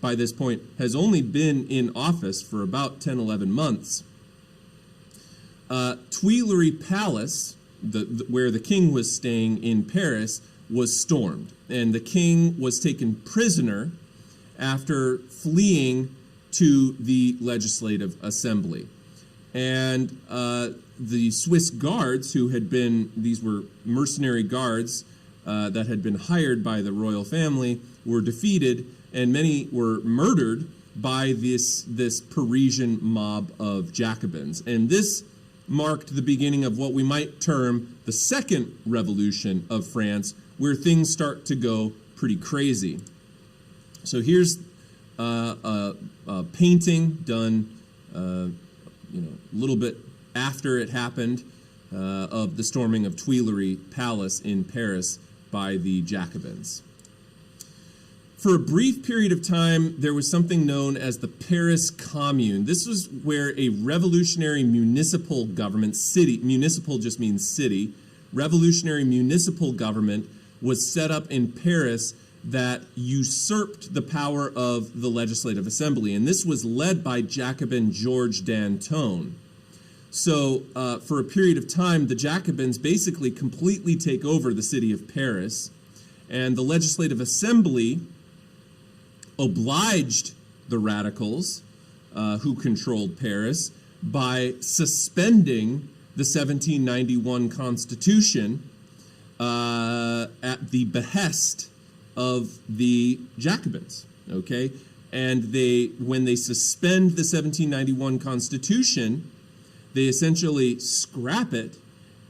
by this point has only been in office for about 10, 11 months. Tuileries Palace, where the king was staying in Paris, was stormed, and the king was taken prisoner after fleeing to the Legislative Assembly. And the Swiss guards, these were mercenary guards that had been hired by the royal family, were defeated, and many were murdered by this Parisian mob of Jacobins. And this marked the beginning of what we might term the Second Revolution of France, where things start to go pretty crazy. So here's a painting done a little bit after it happened, of the storming of Tuileries Palace in Paris by the Jacobins. For a brief period of time, there was something known as the Paris Commune. This was where a revolutionary municipal government, municipal just means city, revolutionary municipal government was set up in Paris that usurped the power of the Legislative Assembly. And this was led by Jacobin Georges Danton. So for a period of time, the Jacobins basically completely take over the city of Paris, and the Legislative Assembly obliged the radicals who controlled Paris by suspending the 1791 Constitution at the behest of the Jacobins, okay? And when they suspend the 1791 Constitution, they essentially scrap it,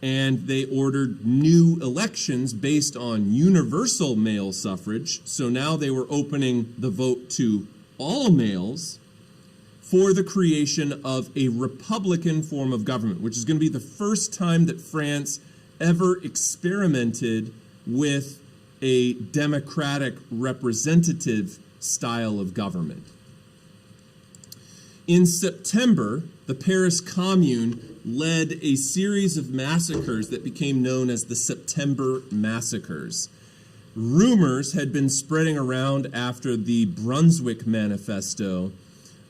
and they ordered new elections based on universal male suffrage. So now they were opening the vote to all males for the creation of a republican form of government, which is going to be the first time that France ever experimented with a democratic representative style of government. In September, the Paris Commune led a series of massacres that became known as the September Massacres. Rumors had been spreading around after the Brunswick Manifesto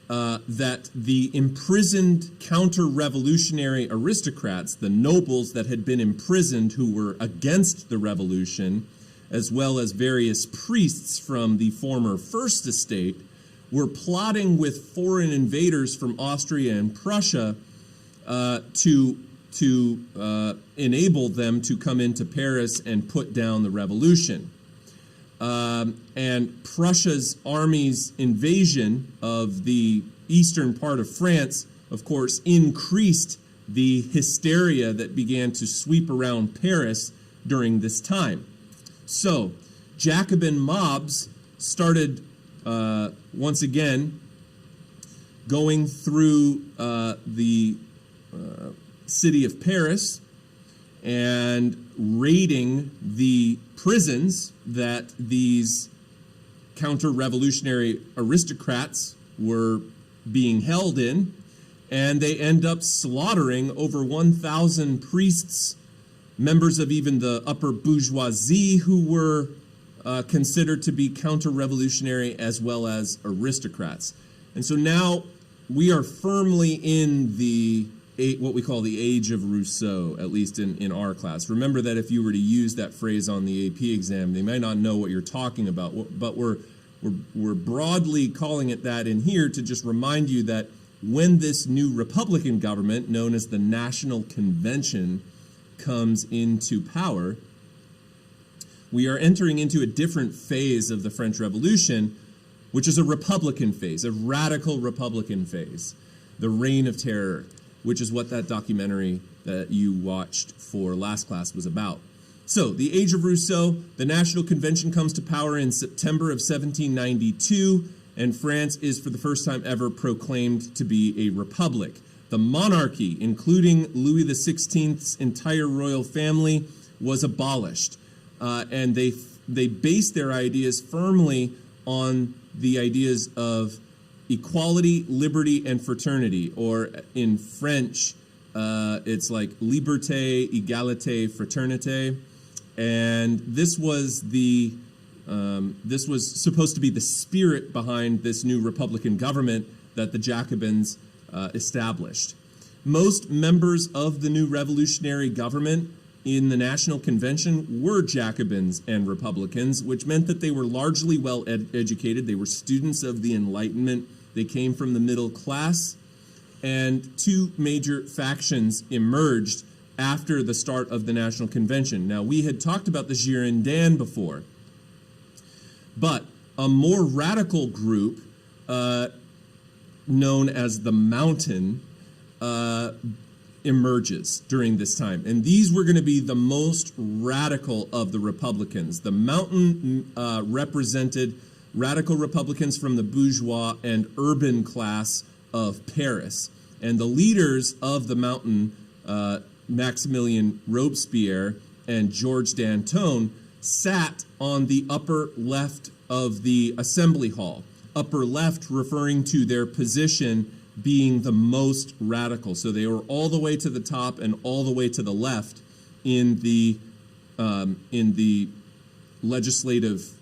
that the imprisoned counter-revolutionary aristocrats, the nobles that had been imprisoned who were against the revolution, as well as various priests from the former First Estate, were plotting with foreign invaders from Austria and Prussia to enable them to come into Paris and put down the revolution. And Prussia's army's invasion of the eastern part of France, of course, increased the hysteria that began to sweep around Paris during this time. So, Jacobin mobs started once again going through the city of Paris and raiding the prisons that these counter-revolutionary aristocrats were being held in, and they end up slaughtering over 1,000 priests, members of even the upper bourgeoisie who were considered to be counter-revolutionary, as well as aristocrats. And so now we are firmly in the what we call the age of Rousseau, at least in our class. Remember that if you were to use that phrase on the AP exam, they might not know what you're talking about, but we're broadly calling it that in here to just remind you that when this new Republican government, known as the National Convention, comes into power, we are entering into a different phase of the French Revolution, which is a Republican phase, a radical Republican phase, the Reign of Terror, which is what that documentary that you watched for last class was about. So, the age of Rousseau, the National Convention comes to power in September of 1792, and France is for the first time ever proclaimed to be a republic. The monarchy, including Louis XVI's entire royal family, was abolished. And they based their ideas firmly on the ideas of equality, liberty, and fraternity, or in French, it's like liberté, égalité, fraternité, and this was supposed to be the spirit behind this new Republican government that the Jacobins established. Most members of the new revolutionary government in the National Convention were Jacobins and Republicans, which meant that they were largely well educated. They were students of the Enlightenment. They came from the middle class, and two major factions emerged after the start of the National Convention. Now, we had talked about the Girondins before, but a more radical group known as the Mountain emerges during this time. And these were going to be the most radical of the Republicans. The Mountain represented radical Republicans from the bourgeois and urban class of Paris. And the leaders of the Mountain, Maximilien Robespierre and Georges Danton, sat on the upper left of the Assembly Hall. Upper left referring to their position being the most radical. So they were all the way to the top and all the way to the left in the legislative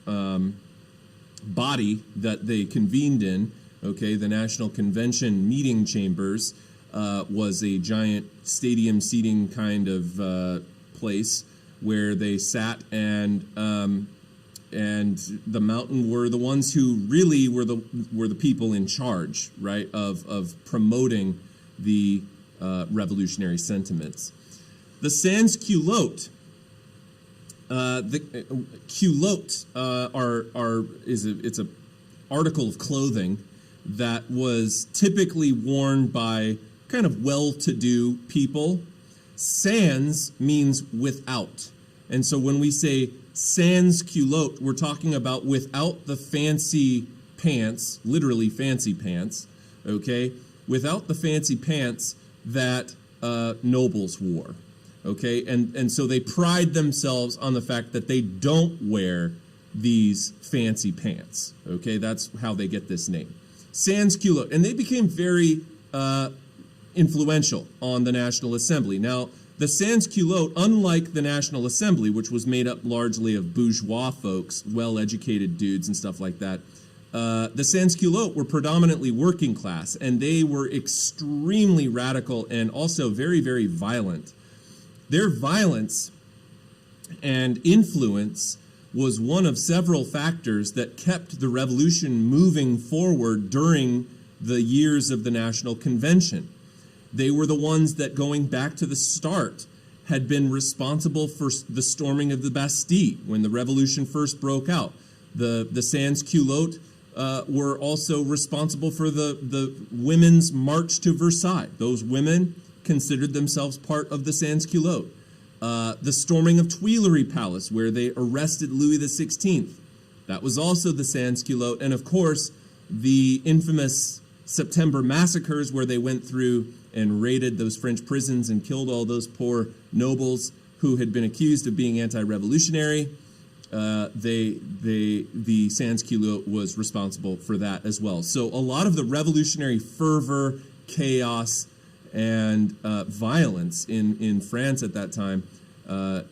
body that they convened in. Okay, the National Convention meeting chambers was a giant stadium seating kind of place where they sat, and the Mountain were the ones who really were the people in charge, right, of promoting the revolutionary sentiments. The sans-culottes, the culottes it's an article of clothing that was typically worn by kind of well-to-do people. Sans means without, and so when we say sans culotte, we're talking about without the fancy pants, literally fancy pants, okay? Without the fancy pants that nobles wore, okay? And so they pride themselves on the fact that they don't wear these fancy pants, okay? That's how they get this name. Sans-culotte, and they became very influential on the National Assembly. Now, the sans-culotte, unlike the National Assembly, which was made up largely of bourgeois folks, well-educated dudes and stuff like that, the sans-culotte were predominantly working class, and they were extremely radical and also very, very violent. Their violence and influence was one of several factors that kept the revolution moving forward during the years of the National Convention. They were the ones that, going back to the start, had been responsible for the storming of the Bastille when the revolution first broke out. The sans-culotte were also responsible for the women's march to Versailles. Those women considered themselves part of the sans-culotte. The storming of Tuileries Palace, where they arrested Louis XVI. That was also the sans-culotte. And of course, the infamous September massacres, where they went through and raided those French prisons and killed all those poor nobles who had been accused of being anti-revolutionary. The sans-culotte was responsible for that as well. So a lot of the revolutionary fervor, chaos, and violence in France at that time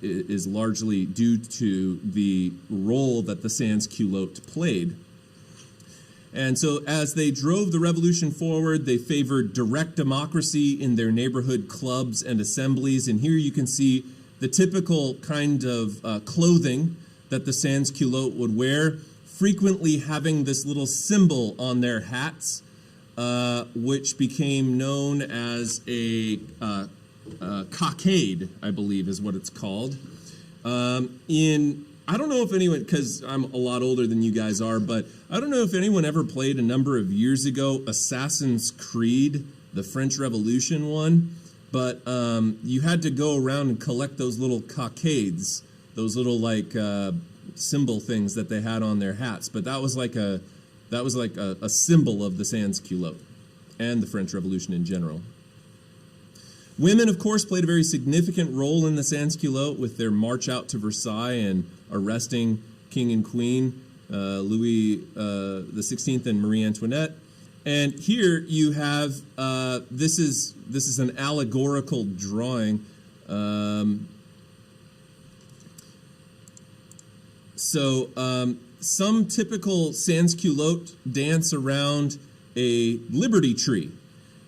is largely due to the role that the sans-culotte played. And so as they drove the revolution forward, they favored direct democracy in their neighborhood clubs and assemblies. And here you can see the typical kind of clothing that the sans-culotte would wear, frequently having this little symbol on their hats, which became known as a cockade, I believe is what it's called. I don't know if anyone, because I'm a lot older than you guys are, but I don't know if anyone ever played a number of years ago Assassin's Creed, the French Revolution one, but you had to go around and collect those little cockades, those little like symbol things that they had on their hats. But that was like a symbol of the sans-culotte and the French Revolution in general. Women, of course, played a very significant role in the sans-culotte with their march out to Versailles and arresting King and Queen Louis the XVI and Marie Antoinette. And here you have this is an allegorical drawing. Some typical sans-culotte dance around a liberty tree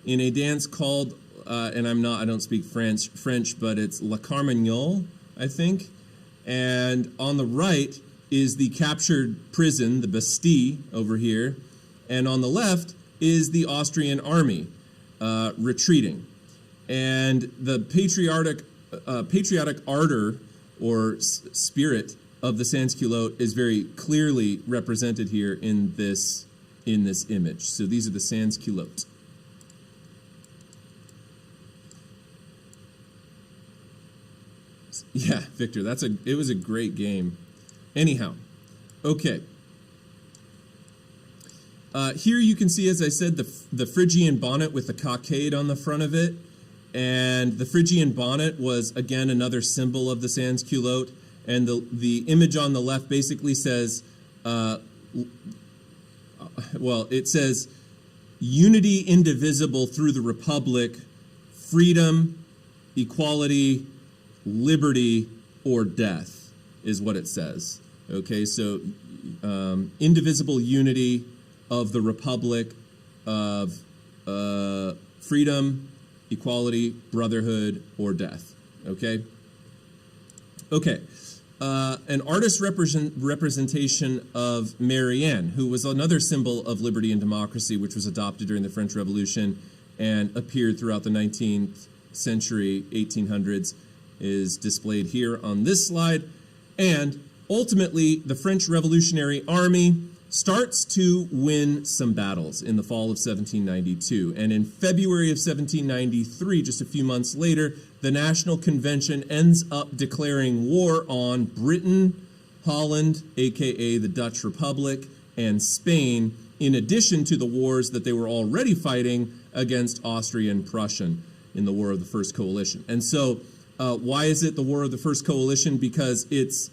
in a dance called, and I don't speak French, but it's La Carmagnole, I think. And on the right is the captured prison, the Bastille, over here. And on the left is the Austrian army retreating. And the patriotic ardor or spirit of the sans-culotte is very clearly represented here in this image. So these are the sans-culottes. Yeah, Victor, it was a great game. Anyhow, okay. Here you can see, as I said, the Phrygian bonnet with the cockade on the front of it. And the Phrygian bonnet was, again, another symbol of the sans-culotte. And the image on the left basically says, it says, unity indivisible through the republic, freedom, equality, liberty, or death is what it says. Okay, so indivisible unity of the republic, of freedom, equality, brotherhood, or death. Okay? Okay. An artist representation of Marianne, who was another symbol of liberty and democracy, which was adopted during the French Revolution and appeared throughout the 19th century, 1800s, is displayed here on this slide. And ultimately, the French Revolutionary Army starts to win some battles in the fall of 1792. And in February of 1793, just a few months later, the National Convention ends up declaring war on Britain, Holland, aka the Dutch Republic, and Spain, in addition to the wars that they were already fighting against Austria and Prussia in the War of the First Coalition. And so, why is it the War of the First Coalition? Because it's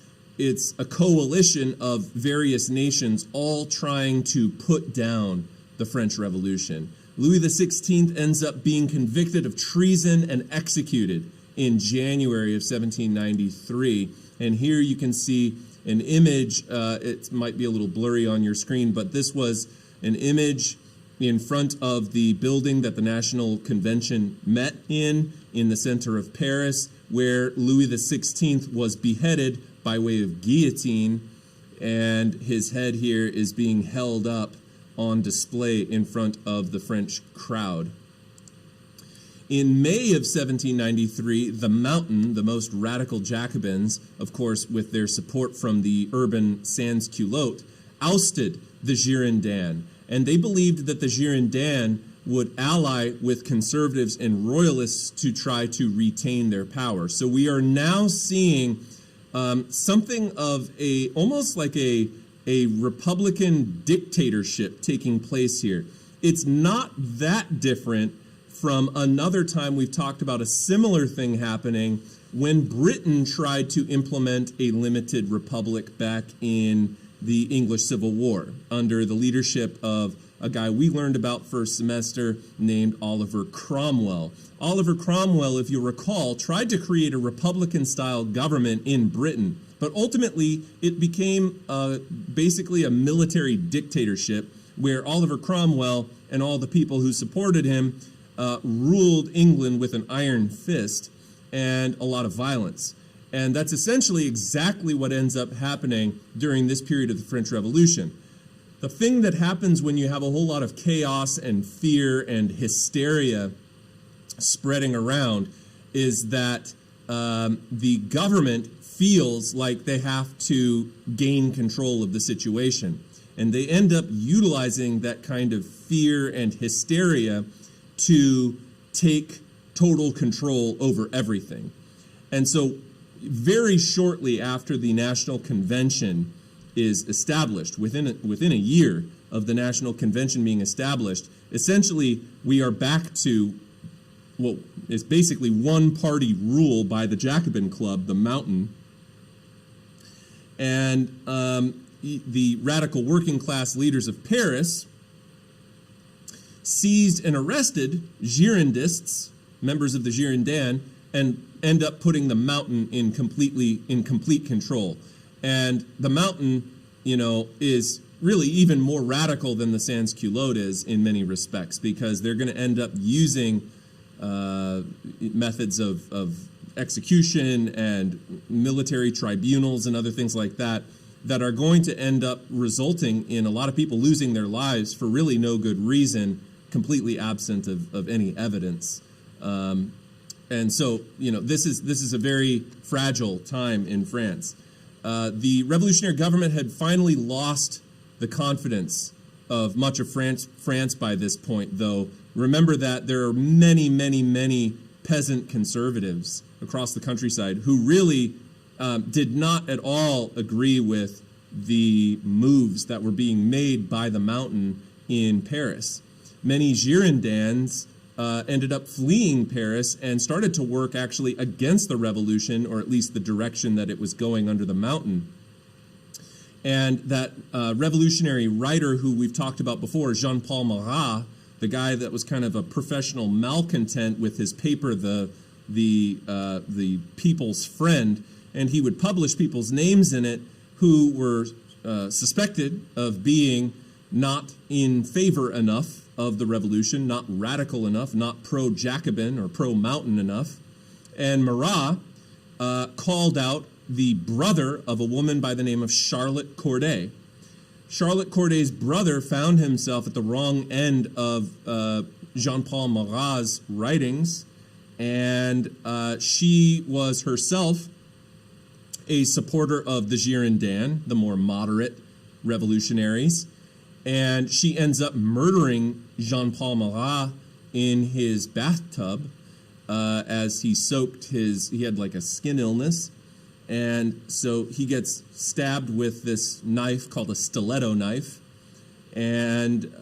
a coalition of various nations all trying to put down the French Revolution. Louis XVI ends up being convicted of treason and executed in January of 1793. And here you can see an image. It might be a little blurry on your screen, but this was an image in front of the building that the National Convention met in the center of Paris, where Louis XVI was beheaded by way of guillotine, and his head here is being held up on display in front of the French crowd. In May of 1793, the Mountain, the most radical Jacobins, of course with their support from the urban sans-culottes, ousted the Girondins, and they believed that the Girondins would ally with conservatives and royalists to try to retain their power. So we are now seeing something of almost like a Republican dictatorship taking place here. It's not that different from another time we've talked about a similar thing happening when Britain tried to implement a limited republic back in the English Civil War under the leadership of a guy we learned about first semester named Oliver Cromwell. Oliver Cromwell, if you recall, tried to create a Republican-style government in Britain, but ultimately it became basically a military dictatorship where Oliver Cromwell and all the people who supported him ruled England with an iron fist and a lot of violence. And that's essentially exactly what ends up happening during this period of the French Revolution. The thing that happens when you have a whole lot of chaos and fear and hysteria spreading around is that the government feels like they have to gain control of the situation. And they end up utilizing that kind of fear and hysteria to take total control over everything. And so very shortly after the National Convention is established, within a year of the National Convention being established, essentially we are back to what is basically one-party rule by the Jacobin Club, the Mountain, and the radical working class leaders of Paris seized and arrested Girondists, members of the Girondins, and end up putting the Mountain in complete control. And the Mountain, is really even more radical than the sans-culottes is in many respects, because they're going to end up using methods of execution and military tribunals and other things like that that are going to end up resulting in a lot of people losing their lives for really no good reason, completely absent of any evidence. And so, this is a very fragile time in France. The revolutionary government had finally lost the confidence of much of France by this point, though. Remember that there are many, many, many peasant conservatives across the countryside who really did not at all agree with the moves that were being made by the Mountain in Paris. Many Girondins ended up fleeing Paris and started to work actually against the revolution, or at least the direction that it was going under the Mountain. And that revolutionary writer who we've talked about before, Jean-Paul Marat, the guy that was kind of a professional malcontent with his paper, the People's Friend, and he would publish people's names in it who were suspected of being not in favor enough of the revolution, not radical enough, not pro-Jacobin or pro-Mountain enough. And Marat called out the brother of a woman by the name of Charlotte Corday. Charlotte Corday's brother found himself at the wrong end of Jean-Paul Marat's writings, and she was herself a supporter of the Girondins, the more moderate revolutionaries, and she ends up murdering Jean-Paul Marat in his bathtub as he he had like a skin illness, and so he gets stabbed with this knife called a stiletto knife, and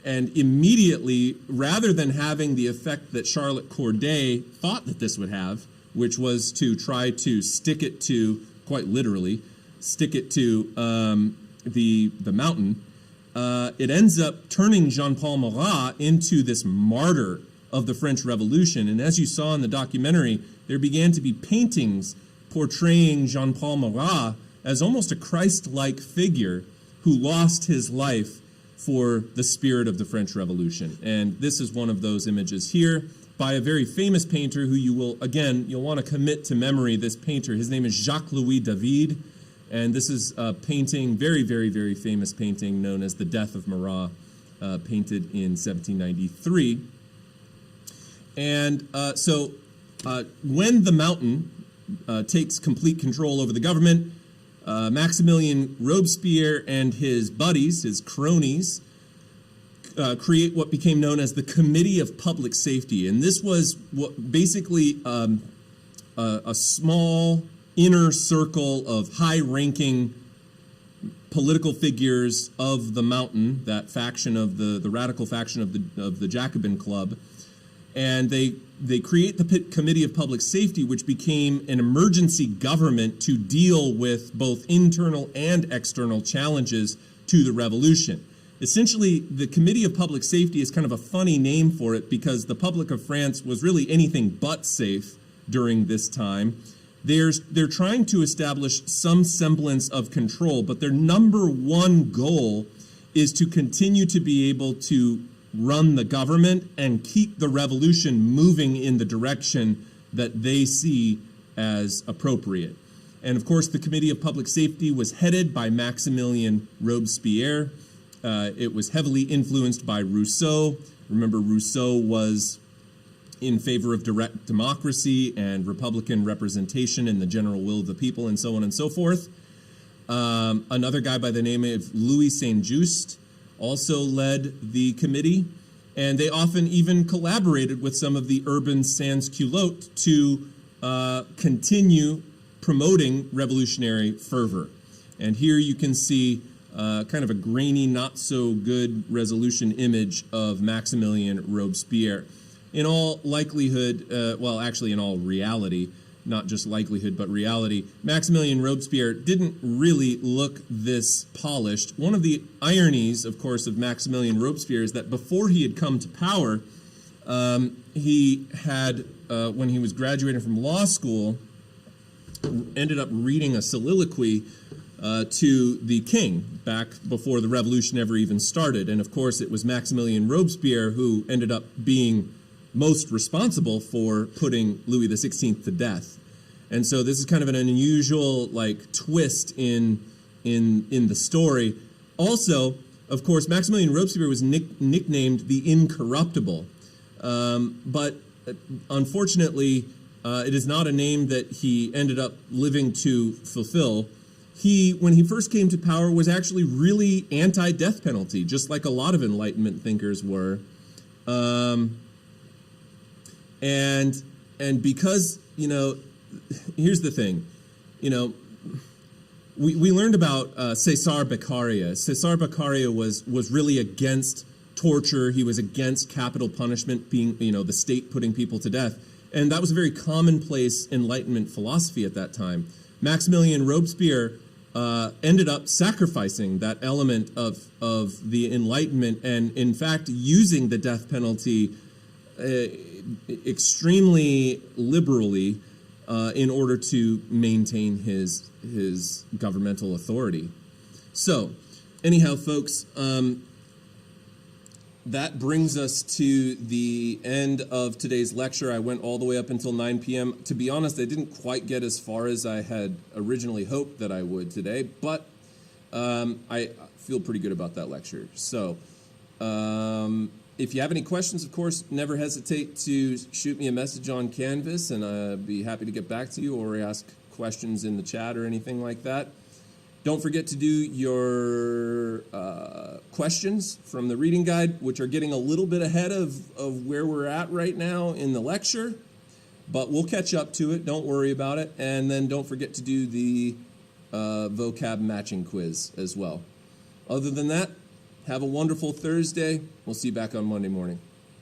immediately, rather than having the effect that Charlotte Corday thought that this would have, which was to try to stick it to, quite literally, stick it to the Mountain, it ends up turning Jean-Paul Marat into this martyr of the French Revolution. And as you saw in the documentary, there began to be paintings portraying Jean-Paul Marat as almost a Christ-like figure who lost his life for the spirit of the French Revolution. And this is one of those images here by a very famous painter who you'll want to commit to memory this painter. His name is Jacques-Louis David, and this is a painting, very, very, very famous painting known as The Death of Marat, painted in 1793. And when the Mountain takes complete control over the government, Maximilien Robespierre and his buddies, his cronies, create what became known as the Committee of Public Safety. And this was basically a small inner circle of high-ranking political figures of the Mountain, that faction of the radical faction of the Jacobin Club. And they create the Committee of Public Safety, which became an emergency government to deal with both internal and external challenges to the revolution. Essentially, the Committee of Public Safety is kind of a funny name for it because the public of France was really anything but safe during this time. They're trying to establish some semblance of control, but their number one goal is to continue to be able to run the government and keep the revolution moving in the direction that they see as appropriate. And of course, the Committee of Public Safety was headed by Maximilien Robespierre. It was heavily influenced by Rousseau. Remember, Rousseau was in favor of direct democracy and Republican representation in the general will of the people, and so on and so forth. Another guy by the name of Louis Saint-Just also led the committee, and they often even collaborated with some of the urban sans-culottes to continue promoting revolutionary fervor. And here you can see kind of a grainy, not-so-good resolution image of Maximilien Robespierre. In all likelihood, actually in all reality, not just likelihood, but reality, Maximilien Robespierre didn't really look this polished. One of the ironies, of course, of Maximilien Robespierre is that before he had come to power, he had, when he was graduating from law school, ended up reading a soliloquy to the king back before the revolution ever even started. And of course, it was Maximilien Robespierre who ended up being most responsible for putting Louis XVI to death. And so this is kind of an unusual twist in the story. Also, of course, Maximilien Robespierre was nicknamed the Incorruptible. But unfortunately, it is not a name that he ended up living to fulfill. When he first came to power, was actually really anti-death penalty, just like a lot of Enlightenment thinkers were. And because, here's the thing, we learned about César Beccaria. César Beccaria was really against torture. He was against capital punishment, being, the state putting people to death. And that was a very commonplace Enlightenment philosophy at that time. Maximilien Robespierre ended up sacrificing that element of the Enlightenment and, in fact, using the death penalty extremely liberally in order to maintain his governmental authority. So, anyhow, folks, that brings us to the end of today's lecture. I went all the way up until 9 p.m. To be honest, I didn't quite get as far as I had originally hoped that I would today, but I feel pretty good about that lecture. So, if you have any questions, of course, never hesitate to shoot me a message on Canvas, and I'd be happy to get back to you or ask questions in the chat or anything like that. Don't forget to do your questions from the reading guide, which are getting a little bit ahead of where we're at right now in the lecture, but we'll catch up to it. Don't worry about it. And then don't forget to do the vocab matching quiz as well. Other than that, have a wonderful Thursday. We'll see you back on Monday morning.